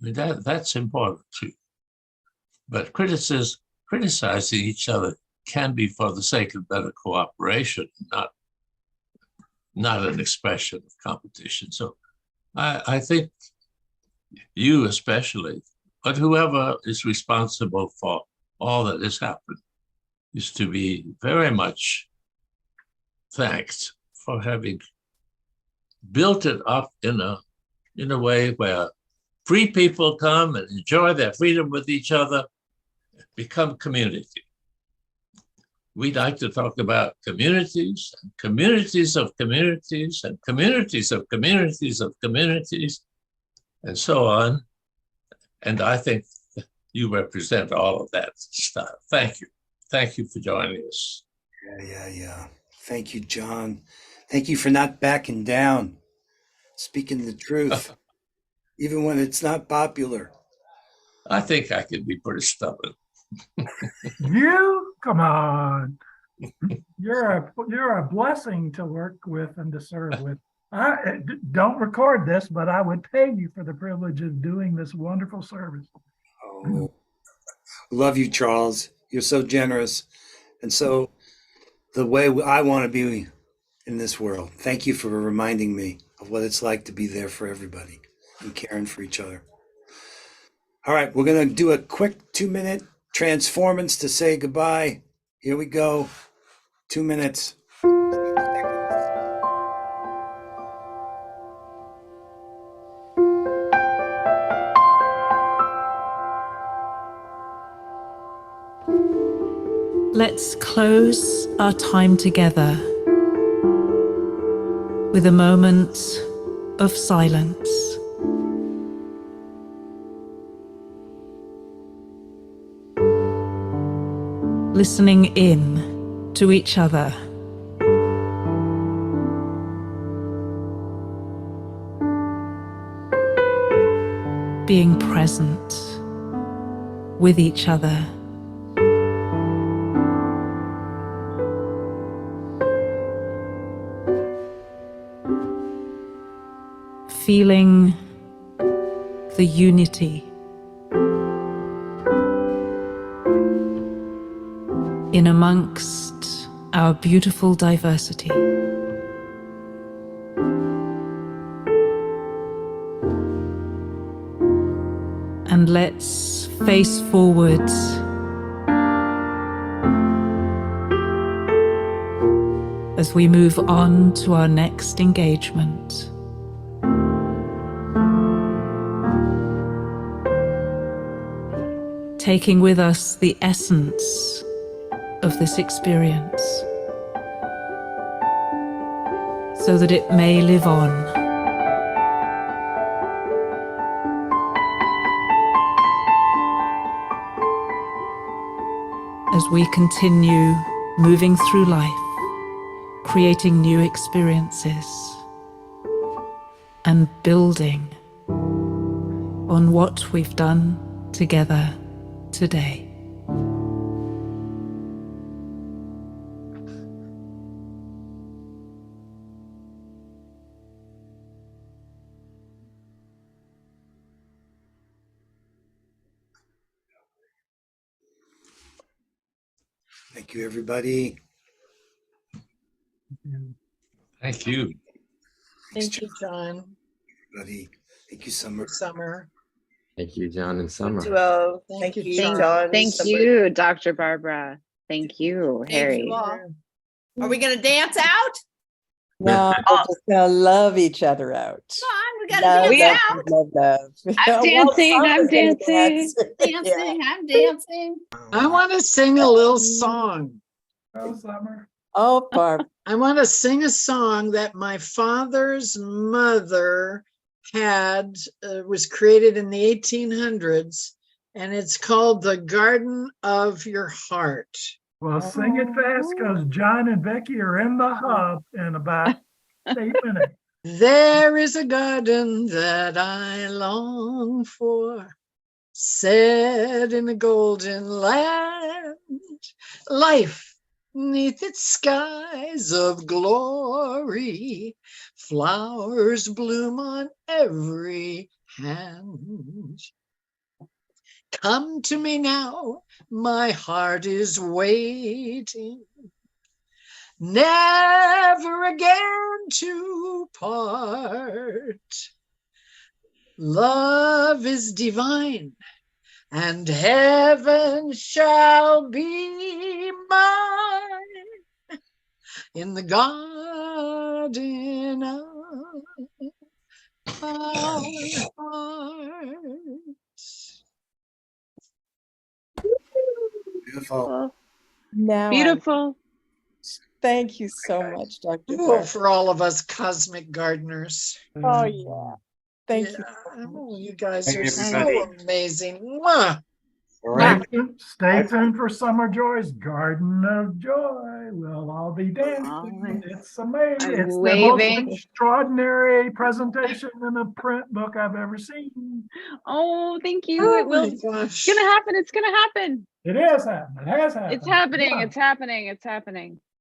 mean, that's important too. But criticizing each other can be for the sake of better cooperation, not an expression of competition. So I think you especially, but whoever is responsible for all that has happened, is to be very much thanked for having built it up in a way where free people come and enjoy their freedom with each other, become community. We like to talk about communities and communities of communities and communities of communities of communities and so on. And I think you represent all of that stuff. Thank you. Thank you for joining us. Yeah. Thank you, Jon. Thank you for not backing down, speaking the truth, even when it's not popular. I think I can be pretty stubborn. You, come on. You're a blessing to work with and to serve with. I don't record this, but I would pay you for the privilege of doing this wonderful service. Oh, love you, Charles. You're so generous. And so the way I want to be in this world. Thank you for reminding me of what it's like to be there for everybody and caring for each other. All right, we're going to do a quick 2-minute transformance to say goodbye. Here we go. 2 minutes. Let's close our time together with a moment of silence. Listening in to each other. Being present with each other. Feeling the unity in amongst our beautiful diversity. And let's face forward as we move on to our next engagement. Taking with us the essence of this experience so that it may live on. As we continue moving through life, creating new experiences and building on what we've done together today. Thank you, everybody. Thank you. Thank you, Jon. Everybody. Thank you, Summer. Summer. Thank you, Jon and Sommer. Thank you, Jon. Thank you, Dr. Barbara. Thank you, Harry. You all. Are we going to dance out? No, we're just gonna love each other out. Come on, we got to dance out. Love. I'm dancing, I'm dancing. Dancing, I'm dancing. I want to sing a little song. Oh, Summer. Oh, Barb. I want to sing a song that my father's mother had, was created in the 1800s, and it's called The Garden of Your Heart. Well, sing it fast because Jon and Becky are in the hub in about 8 minutes. There is a garden that I long for, set in a golden land, life 'neath its skies of glory, flowers bloom on every hand. Come to me now, my heart is waiting, never again to part. Love is divine, and heaven shall be mine in the garden of our hearts. Beautiful. Now, Beautiful. thank you so much, Dr. Oh, Hart. for all of us cosmic gardeners. Oh, yeah. Thank you. Oh, you guys Hey, are everybody. so amazing. Mwah. Stay tuned for Summer Joy's Garden of Joy. We'll all be dancing. It's amazing. I'm It's the most waving. extraordinary presentation in a print book I've ever seen. Oh, thank you. Oh It will. my gosh. It's gonna happen. It's gonna happen. It is happening. It has happened. It's happening. Yeah. It's happening. It's happening.